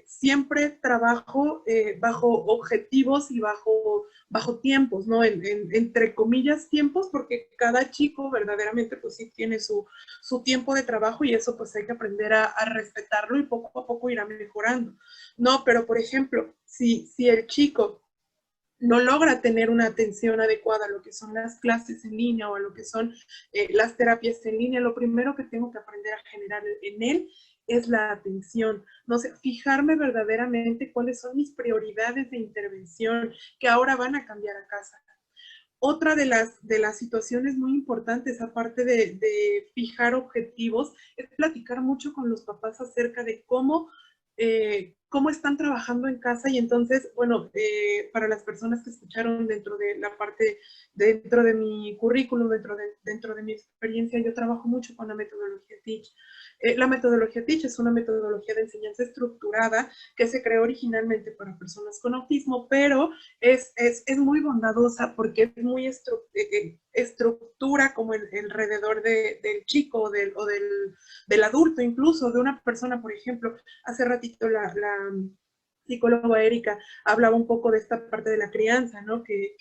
siempre trabajo bajo objetivos y bajo tiempos, ¿no? Entre comillas tiempos, porque cada chico verdaderamente pues sí tiene su tiempo de trabajo y eso pues hay que aprender a respetarlo y poco a poco irá mejorando, ¿no? Pero por ejemplo, si el chico no logra tener una atención adecuada a lo que son las clases en línea o a lo que son las terapias en línea, lo primero que tengo que aprender a generar en él es la atención. No sé, fijarme verdaderamente cuáles son mis prioridades de intervención que ahora van a cambiar a casa. Otra de las situaciones muy importantes, aparte de fijar objetivos, es platicar mucho con los papás acerca de cómo están trabajando en casa. Y entonces, bueno, para las personas que escucharon dentro de la parte, dentro de mi currículum, dentro de mi experiencia, yo trabajo mucho con la metodología Teach. La metodología Teach es una metodología de enseñanza estructurada que se creó originalmente para personas con autismo, pero es muy bondadosa porque es muy estructura como alrededor del chico o del adulto, incluso de una persona. Por ejemplo, hace ratito la psicóloga Erika hablaba un poco de esta parte de la crianza, ¿no? Que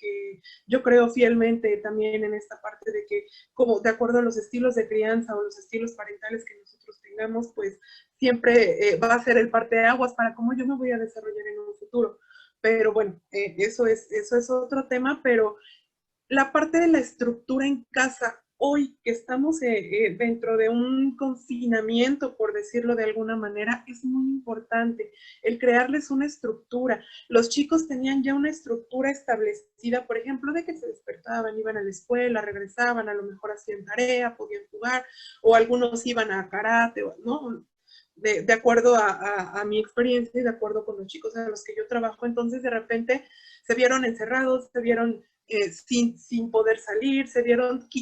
yo creo fielmente también en esta parte de que, como de acuerdo a los estilos de crianza o los estilos parentales que nosotros tengamos, pues siempre va a ser el parteaguas para cómo yo me voy a desarrollar en un futuro. Pero bueno, eso es otro tema. Pero la parte de la estructura en casa, hoy que estamos dentro de un confinamiento, por decirlo de alguna manera, es muy importante el crearles una estructura. Los chicos tenían ya una estructura establecida, por ejemplo, de que se despertaban, iban a la escuela, regresaban, a lo mejor hacían tarea, podían jugar, o algunos iban a karate, ¿no? De acuerdo a mi experiencia y de acuerdo con los chicos a los que yo trabajo. Entonces de repente se vieron encerrados, se vieron sin poder salir,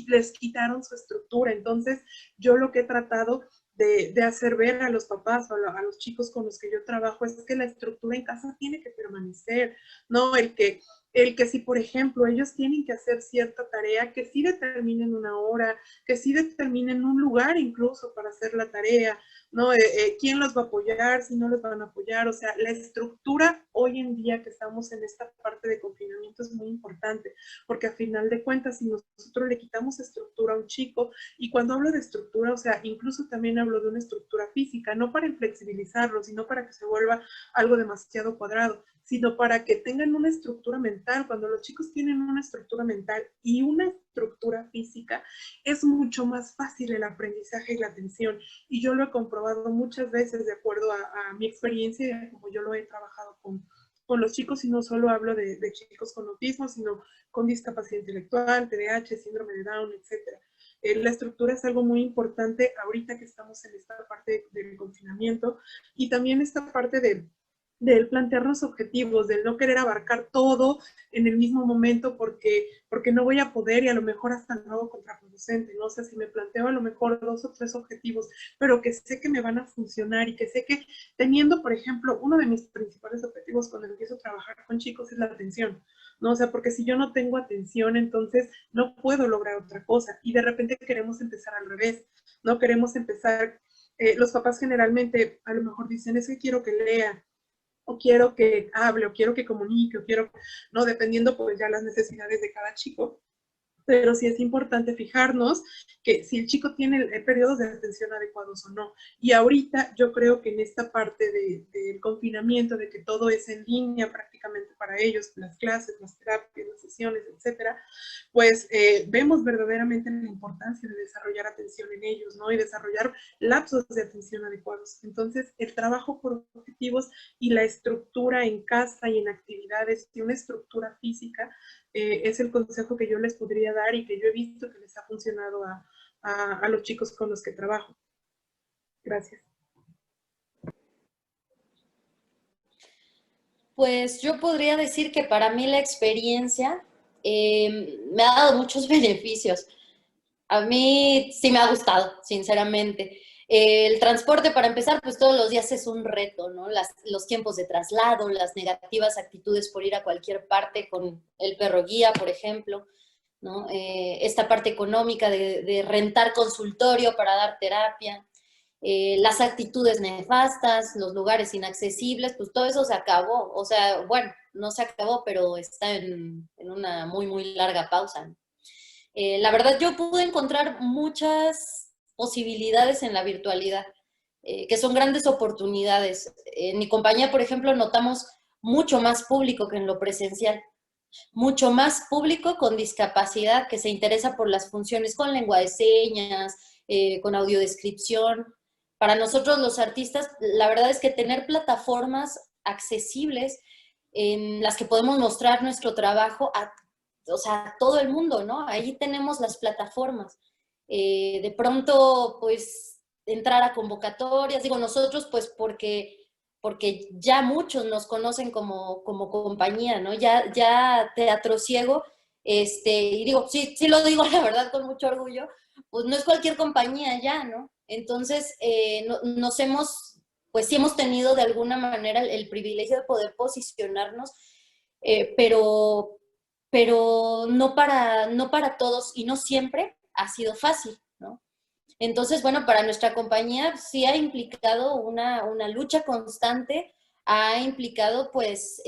les quitaron su estructura. Entonces yo lo que he tratado de hacer ver a los papás o a los chicos con los que yo trabajo es que la estructura en casa tiene que permanecer, ¿no? El que si, por ejemplo, ellos tienen que hacer cierta tarea, que sí determinen una hora, que sí determinen un lugar incluso para hacer la tarea, ¿no? ¿Quién los va a apoyar? Si no los van a apoyar. O sea, la estructura hoy en día que estamos en esta parte de confinamiento es muy importante, porque a final de cuentas, si nosotros le quitamos estructura a un chico, y cuando hablo de estructura, o sea, incluso también hablo de una estructura física, no para inflexibilizarlo, sino para que se vuelva algo demasiado cuadrado, sino para que tengan una estructura mental. Cuando los chicos tienen una estructura mental y una estructura física, es mucho más fácil el aprendizaje y la atención. Y yo lo he comprobado muchas veces de acuerdo a mi experiencia, como yo lo he trabajado con los chicos, y no solo hablo de chicos con autismo, sino con discapacidad intelectual, TDAH, síndrome de Down, etc. La estructura es algo muy importante ahorita que estamos en esta parte del confinamiento, y también esta parte del plantearnos objetivos, del no querer abarcar todo en el mismo momento porque no voy a poder, y a lo mejor hasta lo hago contraproducente, ¿no? O sea, si me planteo a lo mejor 2 o 3 objetivos, pero que sé que me van a funcionar y que sé que teniendo, por ejemplo, uno de mis principales objetivos cuando empiezo a trabajar con chicos es la atención, ¿no? O sea, porque si yo no tengo atención, entonces no puedo lograr otra cosa, y de repente queremos empezar al revés, ¿no? Queremos empezar, los papás generalmente a lo mejor dicen, es que quiero que lea, o quiero que hable, o quiero que comunique, o quiero, no, dependiendo pues ya las necesidades de cada chico. Pero sí es importante fijarnos que si el chico tiene periodos de atención adecuados o no. Y ahorita yo creo que en esta parte del confinamiento, de que todo es en línea prácticamente para ellos, las clases, las terapias, las sesiones, etcétera, pues vemos verdaderamente la importancia de desarrollar atención en ellos, ¿no? Y desarrollar lapsos de atención adecuados. Entonces, el trabajo por objetivos y la estructura en casa y en actividades y una estructura física es el consejo que yo les podría dar y que yo he visto que les ha funcionado a los chicos con los que trabajo. Gracias. Pues yo podría decir que para mí la experiencia me ha dado muchos beneficios. A mí sí me ha gustado, sinceramente. El transporte, para empezar, pues todos los días es un reto, ¿no? Los tiempos de traslado, las negativas actitudes por ir a cualquier parte con el perro guía, por ejemplo, ¿no? Esta parte económica de rentar consultorio para dar terapia. las actitudes nefastas, los lugares inaccesibles, pues todo eso se acabó. O sea, bueno, no se acabó, pero está en una muy, muy larga pausa, ¿no? La verdad, yo pude encontrar muchas posibilidades en la virtualidad, que son grandes oportunidades. En mi compañía, por ejemplo, notamos mucho más público que en lo presencial. Mucho más público con discapacidad que se interesa por las funciones con lengua de señas, con audiodescripción. Para nosotros los artistas, la verdad es que tener plataformas accesibles en las que podemos mostrar nuestro trabajo a todo el mundo, ¿no? Ahí tenemos las plataformas. De pronto, pues, entrar a convocatorias, digo nosotros, pues, porque ya muchos nos conocen como compañía, ¿no? Ya Teatro Ciego, y digo, sí lo digo la verdad con mucho orgullo, pues no es cualquier compañía ya, ¿no? Entonces, nos hemos, pues sí hemos tenido de alguna manera el privilegio de poder posicionarnos, pero no para todos y no siempre ha sido fácil, ¿no? Entonces, bueno, para nuestra compañía sí ha implicado una lucha constante, ha implicado pues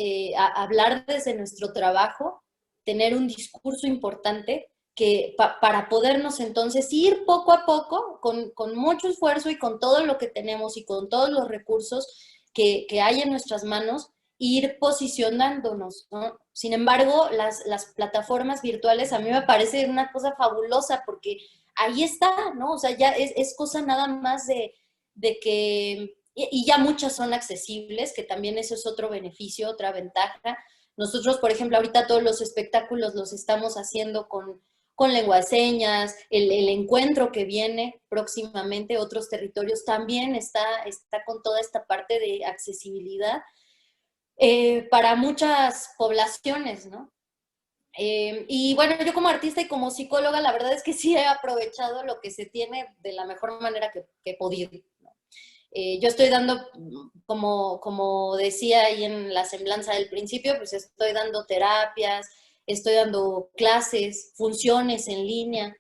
hablar desde nuestro trabajo, tener un discurso importante que para podernos entonces ir poco a poco, con mucho esfuerzo y con todo lo que tenemos y con todos los recursos que hay en nuestras manos, ir posicionándonos, ¿no? Sin embargo, las plataformas virtuales a mí me parece una cosa fabulosa porque ahí está, ¿no? O sea, ya es cosa nada más de que, y ya muchas son accesibles, que también eso es otro beneficio, otra ventaja. Nosotros, por ejemplo, ahorita todos los espectáculos los estamos haciendo con lengua de señas, el encuentro que viene próximamente, otros territorios también está con toda esta parte de accesibilidad para muchas poblaciones, ¿no? Y bueno, yo como artista y como psicóloga, la verdad es que sí he aprovechado lo que se tiene de la mejor manera que he podido, ¿no? Yo estoy dando, como decía ahí en la semblanza del principio, pues estoy dando terapias, estoy dando clases, funciones en línea,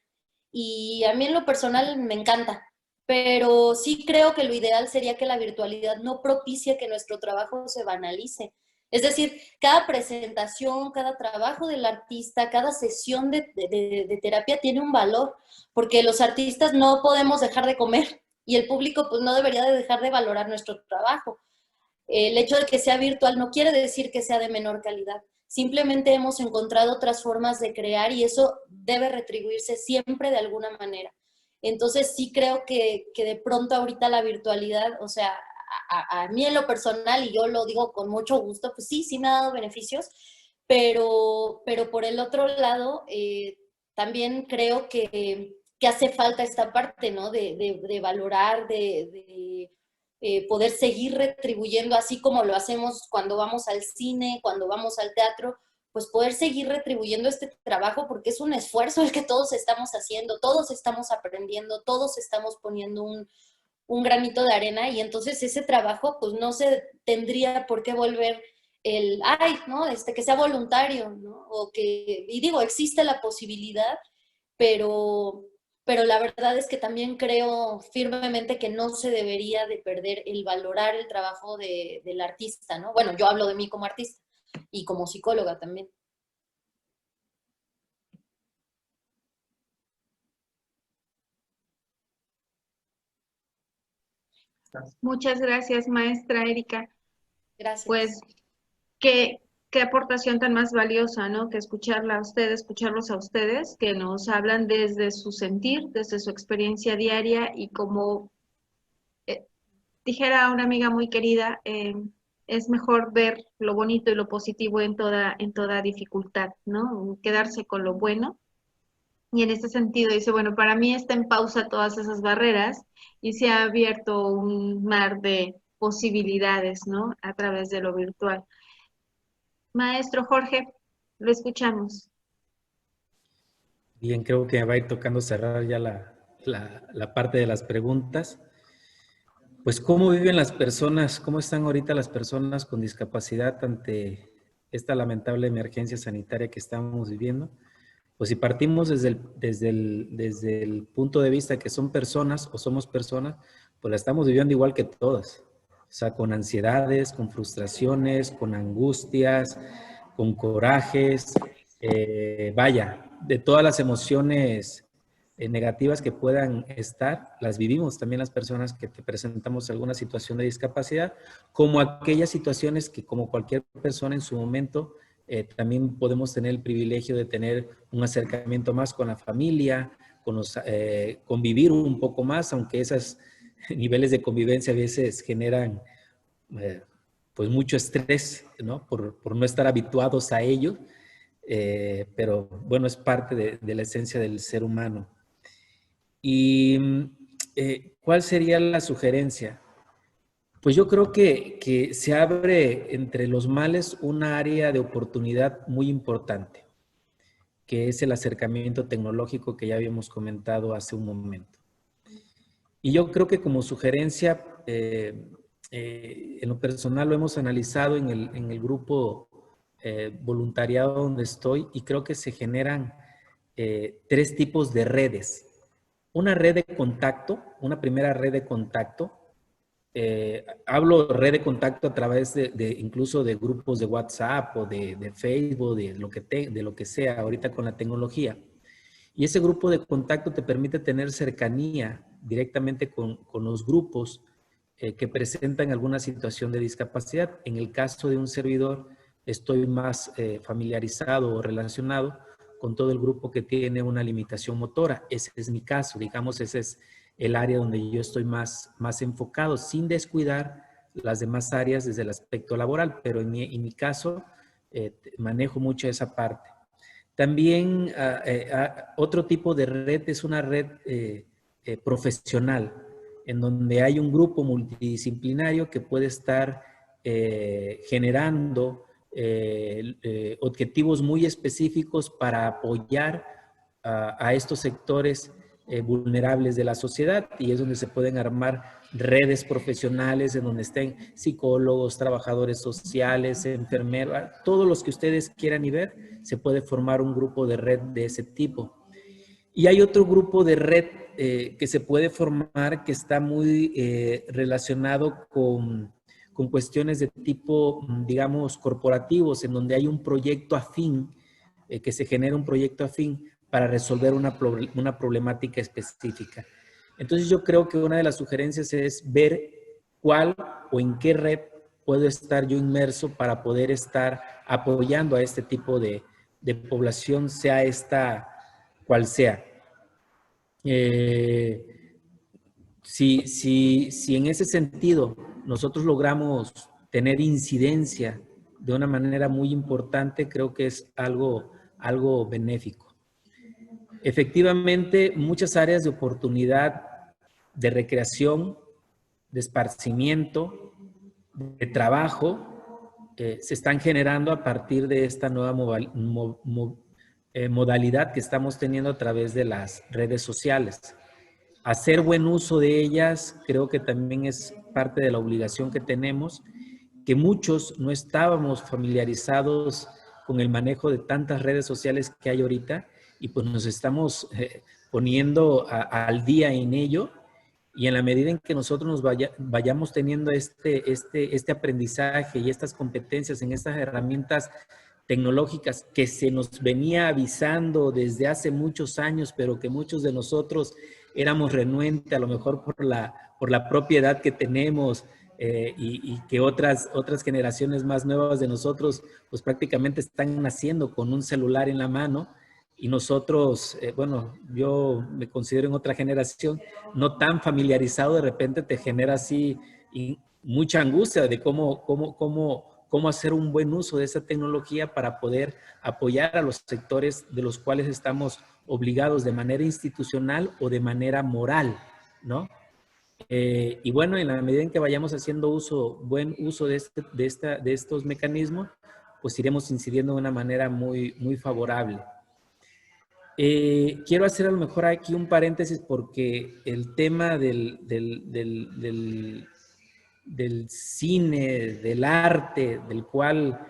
y a mí en lo personal me encanta, pero sí creo que lo ideal sería que la virtualidad no propicie que nuestro trabajo se banalice. Es decir, cada presentación, cada trabajo del artista, cada sesión de terapia tiene un valor, porque los artistas no podemos dejar de comer y el público pues no debería de dejar de valorar nuestro trabajo. El hecho de que sea virtual no quiere decir que sea de menor calidad. Simplemente hemos encontrado otras formas de crear y eso debe retribuirse siempre de alguna manera. Entonces sí creo que de pronto ahorita la virtualidad, o sea, a mí en lo personal, y yo lo digo con mucho gusto, pues sí me ha dado beneficios, pero por el otro lado, también creo que hace falta esta parte, ¿no? De valorar, de poder seguir retribuyendo, así como lo hacemos cuando vamos al cine, cuando vamos al teatro, pues poder seguir retribuyendo este trabajo porque es un esfuerzo el que todos estamos haciendo, todos estamos aprendiendo, todos estamos poniendo un granito de arena y entonces ese trabajo pues no se tendría por qué volver ¿no? Que sea voluntario, ¿no? Y digo, existe la posibilidad, pero la verdad es que también creo firmemente que no se debería de perder el valorar el trabajo del artista, ¿no? Bueno, yo hablo de mí como artista y como psicóloga también. Muchas gracias, maestra Erika. Gracias. Pues, qué aportación tan más valiosa, ¿no? Que escucharlos a ustedes, que nos hablan desde su sentir, desde su experiencia diaria y como dijera una amiga muy querida, es mejor ver lo bonito y lo positivo en toda dificultad, ¿no? Quedarse con lo bueno. Y en este sentido dice, bueno, para mí está en pausa todas esas barreras y se ha abierto un mar de posibilidades, ¿no? A través de lo virtual. Maestro Jorge, lo escuchamos. Bien, creo que me va a ir tocando cerrar ya la parte de las preguntas. Pues, ¿cómo viven las personas, cómo están ahorita las personas con discapacidad ante esta lamentable emergencia sanitaria que estamos viviendo? Pues si partimos desde el punto de vista que son personas o somos personas, pues la estamos viviendo igual que todas. O sea, con ansiedades, con frustraciones, con angustias, con corajes, vaya, de todas las emociones negativas que puedan estar, las vivimos también las personas que te presentamos alguna situación de discapacidad, como aquellas situaciones que como cualquier persona en su momento también podemos tener el privilegio de tener un acercamiento más con la familia, convivir un poco más, aunque esos niveles de convivencia a veces generan pues mucho estrés, ¿no? Por no estar habituados a ello, pero bueno, es parte de la esencia del ser humano. ¿Y cuál sería la sugerencia? Pues yo creo que se abre entre los males una área de oportunidad muy importante, que es el acercamiento tecnológico que ya habíamos comentado hace un momento. Y yo creo que como sugerencia, en lo personal lo hemos analizado en el grupo voluntariado donde estoy y creo que se generan 3 tipos de redes. Una red de contacto, una primera red de contacto. Hablo red de contacto a través incluso de grupos de WhatsApp o de Facebook, de lo que sea ahorita con la tecnología. Y ese grupo de contacto te permite tener cercanía directamente con los grupos que presentan alguna situación de discapacidad. En el caso de un servidor, estoy más familiarizado o relacionado con todo el grupo que tiene una limitación motora. Ese es mi caso, digamos, ese es el área donde yo estoy más enfocado, sin descuidar las demás áreas desde el aspecto laboral, pero en mi caso manejo mucho esa parte. También otro tipo de red es una red profesional, en donde hay un grupo multidisciplinario que puede estar generando objetivos muy específicos para apoyar a estos sectores vulnerables de la sociedad, y es donde se pueden armar redes profesionales en donde estén psicólogos, trabajadores sociales, enfermeros, todos los que ustedes quieran y ver, se puede formar un grupo de red de ese tipo. Y hay otro grupo de red que se puede formar que está muy relacionado con cuestiones de tipo, digamos, corporativos, en donde hay un proyecto afín, que se genera un proyecto afín para resolver una problemática específica. Entonces yo creo que una de las sugerencias es ver cuál o en qué red puedo estar yo inmerso para poder estar apoyando a este tipo de población, sea esta cual sea. Si en ese sentido nosotros logramos tener incidencia de una manera muy importante, creo que es algo benéfico. Efectivamente, muchas áreas de oportunidad, de recreación, de esparcimiento, de trabajo, se están generando a partir de esta nueva modalidad que estamos teniendo a través de las redes sociales. Hacer buen uso de ellas creo que también es parte de la obligación que tenemos, que muchos no estábamos familiarizados con el manejo de tantas redes sociales que hay ahorita, y pues nos estamos poniendo al día en ello, y en la medida en que nosotros nos vayamos teniendo este aprendizaje y estas competencias en estas herramientas tecnológicas que se nos venía avisando desde hace muchos años, pero que muchos de nosotros éramos renuentes, a lo mejor por la propiedad que tenemos, y que otras generaciones más nuevas de nosotros pues prácticamente están naciendo con un celular en la mano, y nosotros, bueno, yo me considero en otra generación no tan familiarizado, de repente te genera así mucha angustia de cómo hacer un buen uso de esa tecnología para poder apoyar a los sectores de los cuales estamos obligados de manera institucional o de manera moral, ¿no? Y bueno, en la medida en que vayamos haciendo buen uso de estos mecanismos, pues iremos incidiendo de una manera muy, muy favorable. Quiero hacer a lo mejor aquí un paréntesis porque el tema del cine, del arte, del cual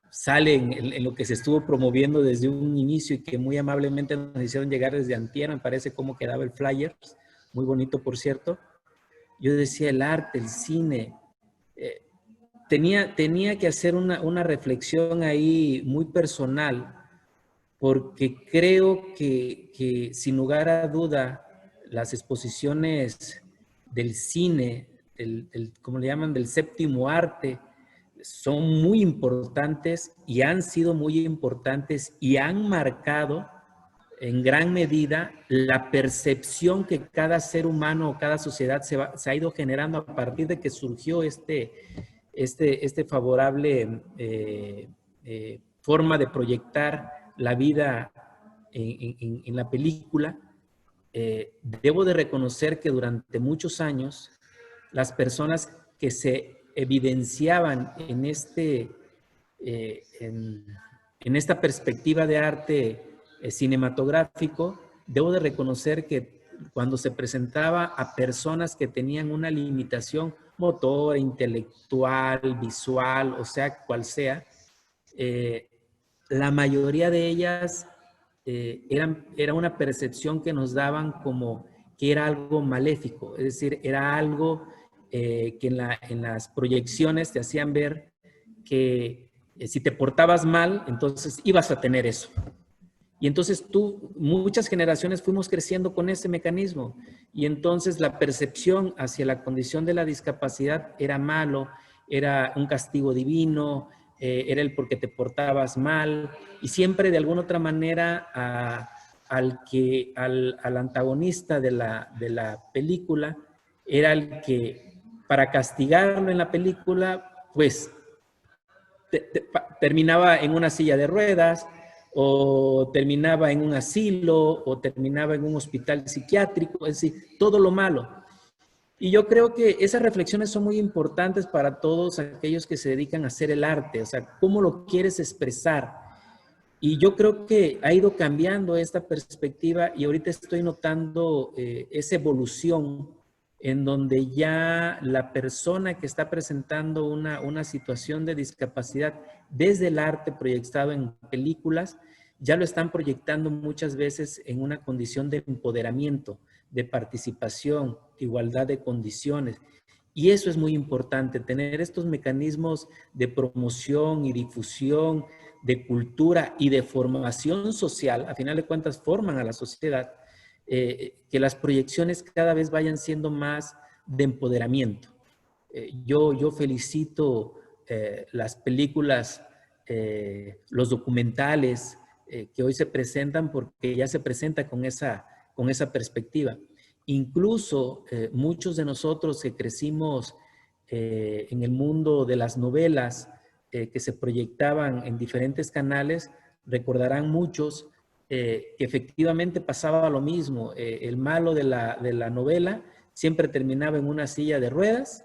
sale en lo que se estuvo promoviendo desde un inicio y que muy amablemente nos hicieron llegar desde antier, me parece cómo quedaba el flyer, muy bonito por cierto. yo decía el arte, el cine. Tenía que hacer una reflexión ahí muy personal, porque creo que sin lugar a duda las exposiciones del cine, como le llaman, del séptimo arte, son muy importantes y han sido muy importantes y han marcado en gran medida la percepción que cada ser humano o cada sociedad se ha ido generando a partir de que surgió este favorable forma de proyectar la vida en la película. Debo de reconocer que durante muchos años las personas que se evidenciaban en esta perspectiva de arte cinematográfico, debo de reconocer que cuando se presentaba a personas que tenían una limitación motora, intelectual, visual, o sea, cual sea, la mayoría de ellas era una percepción que nos daban como que era algo maléfico, es decir, era algo que en las proyecciones te hacían ver que si te portabas mal, entonces ibas a tener eso. Y entonces muchas generaciones fuimos creciendo con ese mecanismo. Y entonces la percepción hacia la condición de la discapacidad era malo, era un castigo divino, era el porque te portabas mal. Y siempre de alguna otra manera al antagonista de la película era el que para castigarlo en la película, pues terminaba en una silla de ruedas, o terminaba en un asilo, o terminaba en un hospital psiquiátrico, es decir, todo lo malo. Y yo creo que esas reflexiones son muy importantes para todos aquellos que se dedican a hacer el arte, o sea, cómo lo quieres expresar. Y yo creo que ha ido cambiando esta perspectiva y ahorita estoy notando esa evolución en donde ya la persona que está presentando una situación de discapacidad desde el arte proyectado en películas, ya lo están proyectando muchas veces en una condición de empoderamiento, de participación, igualdad de condiciones. Y eso es muy importante, tener estos mecanismos de promoción y difusión, de cultura y de formación social, a final de cuentas forman a la sociedad, que las proyecciones cada vez vayan siendo más de empoderamiento. Yo felicito las películas, los documentales que hoy se presentan porque ya se presenta con esa perspectiva. Incluso muchos de nosotros que crecimos en el mundo de las novelas que se proyectaban en diferentes canales, recordarán muchos que efectivamente pasaba lo mismo. El malo de la novela siempre terminaba en una silla de ruedas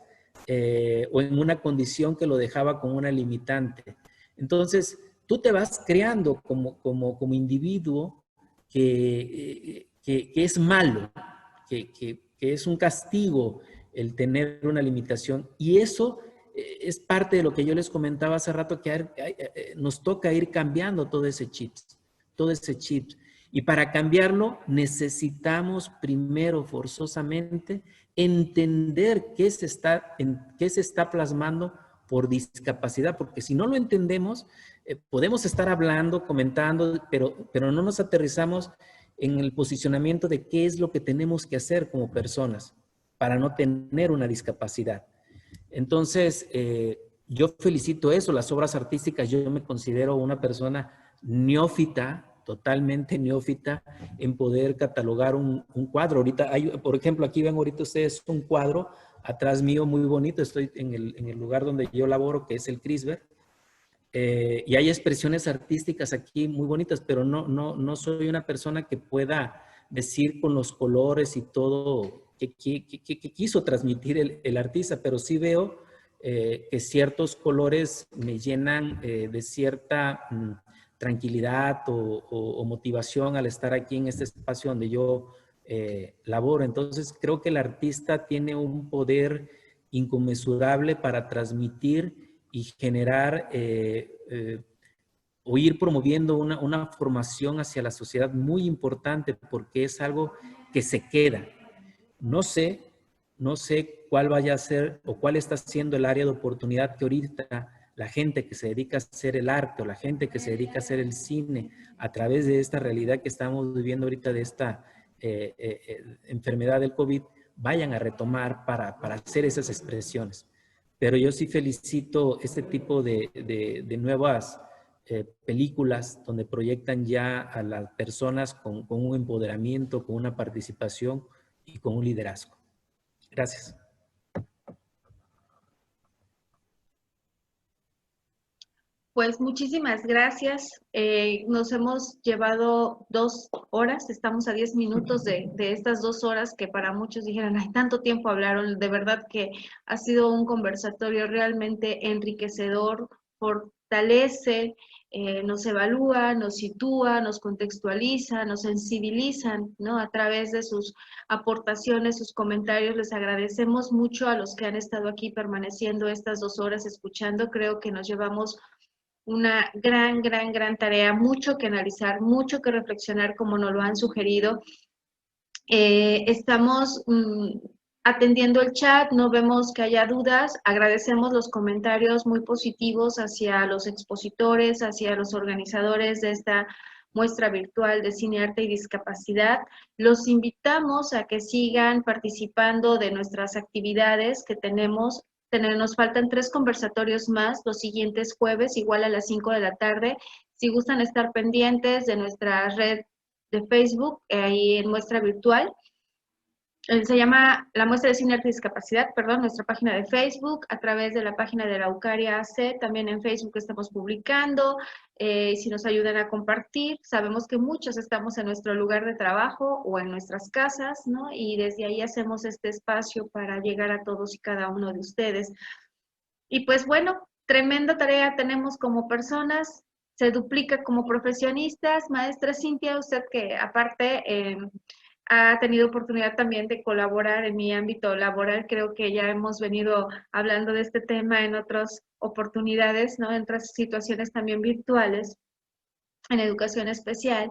o en una condición que lo dejaba con una limitante. Entonces, tú te vas creando como individuo que es malo, que es un castigo el tener una limitación. Y eso es parte de lo que yo les comentaba hace rato, que nos toca ir cambiando todo ese chip. Y para cambiarlo necesitamos primero forzosamente entender qué se está plasmando por discapacidad, porque si no lo entendemos, podemos estar hablando, comentando, pero no nos aterrizamos en el posicionamiento de qué es lo que tenemos que hacer como personas para no tener una discapacidad. Entonces, yo felicito eso, las obras artísticas. Yo me considero una persona neófita, totalmente neófita, en poder catalogar un cuadro. Ahorita hay, por ejemplo, aquí ven ahorita ustedes un cuadro atrás mío muy bonito. Estoy en el lugar donde yo laboro, que es el CRISBR. Y hay expresiones artísticas aquí muy bonitas, pero no soy una persona que pueda decir con los colores y todo que quiso transmitir el artista, pero sí veo que ciertos colores me llenan de cierta tranquilidad o motivación al estar aquí en este espacio donde yo laboro. Entonces creo que el artista tiene un poder inconmensurable para transmitir y generar o ir promoviendo una formación hacia la sociedad muy importante, porque es algo que se queda. No sé no sé cuál vaya a ser o cuál está siendo el área de oportunidad que ahorita la gente que se dedica a hacer el arte o la gente que se dedica a hacer el cine a través de esta realidad que estamos viviendo ahorita de esta enfermedad del COVID, vayan a retomar para hacer esas expresiones. Pero yo sí felicito este tipo de nuevas películas donde proyectan ya a las personas con un empoderamiento, con una participación y con un liderazgo. Gracias. Pues muchísimas gracias. Nos hemos llevado 2 horas, estamos a 10 minutos de estas 2 horas que para muchos dijeron, hay tanto tiempo hablaron. De verdad que ha sido un conversatorio realmente enriquecedor, fortalece, nos evalúa, nos sitúa, nos contextualiza, nos sensibilizan, ¿no? A través de sus aportaciones, sus comentarios. Les agradecemos mucho a los que han estado aquí permaneciendo estas 2 horas escuchando. Creo que nos llevamos una gran tarea, mucho que analizar, mucho que reflexionar como nos lo han sugerido. Estamos atendiendo el chat, no vemos que haya dudas, agradecemos los comentarios muy positivos hacia los expositores, hacia los organizadores de esta muestra virtual de cine, arte y discapacidad. Los invitamos a que sigan participando de nuestras actividades que tenemos. Nos faltan 3 conversatorios más los siguientes jueves, igual a las 5 de la tarde. Si gustan estar pendientes de nuestra red de Facebook, ahí en muestra virtual. Se llama la muestra de cine, arte y discapacidad, perdón, nuestra página de Facebook, a través de la página de la Eucaria AC, también en Facebook estamos publicando, si nos ayudan a compartir, sabemos que muchos estamos en nuestro lugar de trabajo o en nuestras casas, ¿no? Y desde ahí hacemos este espacio para llegar a todos y cada uno de ustedes. Y pues bueno, tremenda tarea tenemos como personas, se duplica como profesionistas. Maestra Cintia, usted que aparte ha tenido oportunidad también de colaborar en mi ámbito laboral, creo que ya hemos venido hablando de este tema en otras oportunidades, ¿no? En otras situaciones también virtuales, en educación especial.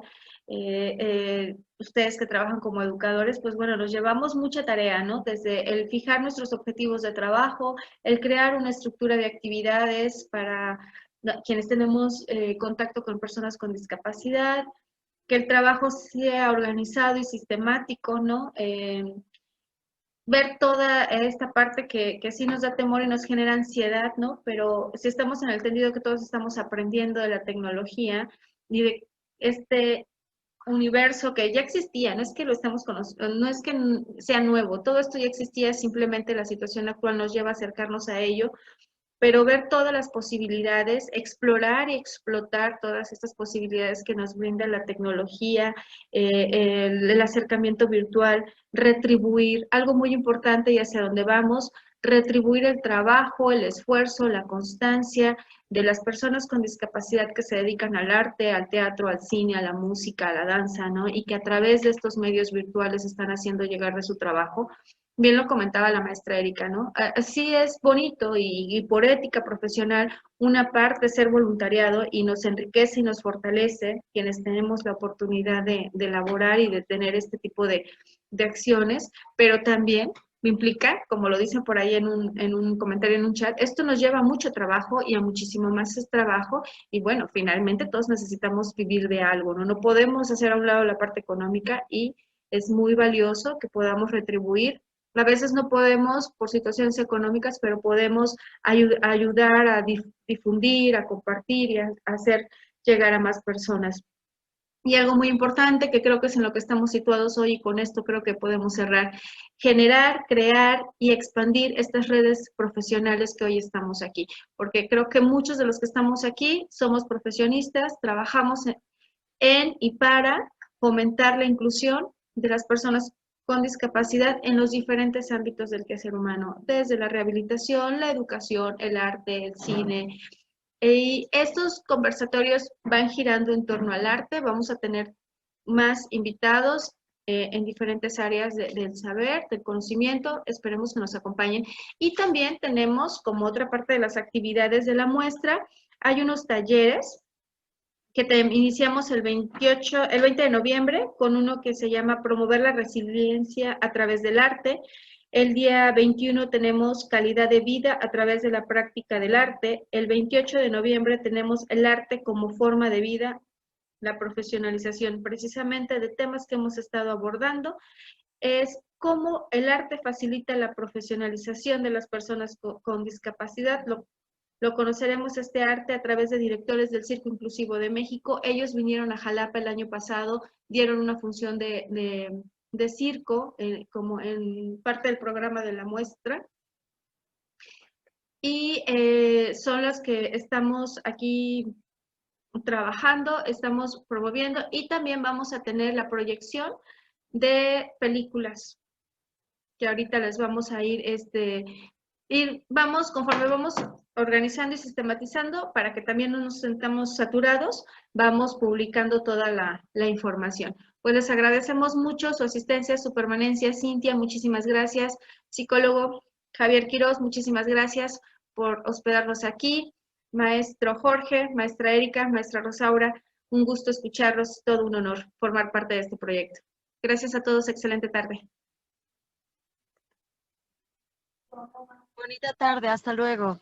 Ustedes que trabajan como educadores, pues bueno, nos llevamos mucha tarea, ¿no? Desde el fijar nuestros objetivos de trabajo, el crear una estructura de actividades para quienes tenemos contacto con personas con discapacidad, que el trabajo sea organizado y sistemático, ¿no? Ver toda esta parte que sí nos da temor y nos genera ansiedad, ¿no? Pero si estamos en el entendido que todos estamos aprendiendo de la tecnología y de este universo que ya existía, no es que lo estamos conociendo, no es que sea nuevo, todo esto ya existía, simplemente la situación actual nos lleva a acercarnos a ello, pero ver todas las posibilidades, explorar y explotar todas estas posibilidades que nos brinda la tecnología, el acercamiento virtual, retribuir, algo muy importante y hacia dónde vamos, retribuir el trabajo, el esfuerzo, la constancia de las personas con discapacidad que se dedican al arte, al teatro, al cine, a la música, a la danza, ¿no? Y que a través de estos medios virtuales están haciendo llegar de su trabajo. Bien lo comentaba la maestra Erika, ¿no? Así es bonito y por ética profesional, una parte ser voluntariado y nos enriquece y nos fortalece quienes tenemos la oportunidad de elaborar y de tener este tipo de acciones, pero también me implica, como lo dicen por ahí en un comentario en un chat, esto nos lleva a mucho trabajo y a muchísimo más trabajo y bueno, finalmente todos necesitamos vivir de algo, ¿no? No podemos hacer a un lado la parte económica y es muy valioso que podamos retribuir. A veces no podemos por situaciones económicas, pero podemos ayudar a difundir, a compartir y a hacer llegar a más personas. Y algo muy importante que creo que es en lo que estamos situados hoy y con esto creo que podemos cerrar, generar, crear y expandir estas redes profesionales que hoy estamos aquí, porque creo que muchos de los que estamos aquí somos profesionistas, trabajamos en y para fomentar la inclusión de las personas con discapacidad en los diferentes ámbitos del quehacer humano, desde la rehabilitación, la educación, el arte, el cine. Y estos conversatorios van girando en torno al arte, vamos a tener más invitados en diferentes áreas del saber, del conocimiento, esperemos que nos acompañen. Y también tenemos, como otra parte de las actividades de la muestra, hay unos talleres que iniciamos el 20 de noviembre con uno que se llama Promover la resiliencia a través del arte. El día 21 tenemos calidad de vida a través de la práctica del arte. El 28 de noviembre tenemos el arte como forma de vida, la profesionalización, precisamente de temas que hemos estado abordando, es cómo el arte facilita la profesionalización de las personas con discapacidad. Lo conoceremos este arte a través de directores del Circo Inclusivo de México. Ellos vinieron a Jalapa el año pasado, dieron una función de circo como en parte del programa de la muestra. Y son las que estamos aquí trabajando, estamos promoviendo, y también vamos a tener la proyección de películas que ahorita les vamos a ir, conforme vamos organizando y sistematizando, para que también no nos sentamos saturados, vamos publicando toda la información. Pues les agradecemos mucho su asistencia, su permanencia. Cintia, muchísimas gracias. Psicólogo Javier Quiroz, muchísimas gracias por hospedarnos aquí. Maestro Jorge, maestra Erika, maestra Rosaura, un gusto escucharlos, todo un honor formar parte de este proyecto. Gracias a todos, excelente tarde. Bonita tarde, hasta luego.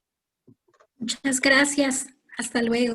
Muchas gracias. Hasta luego.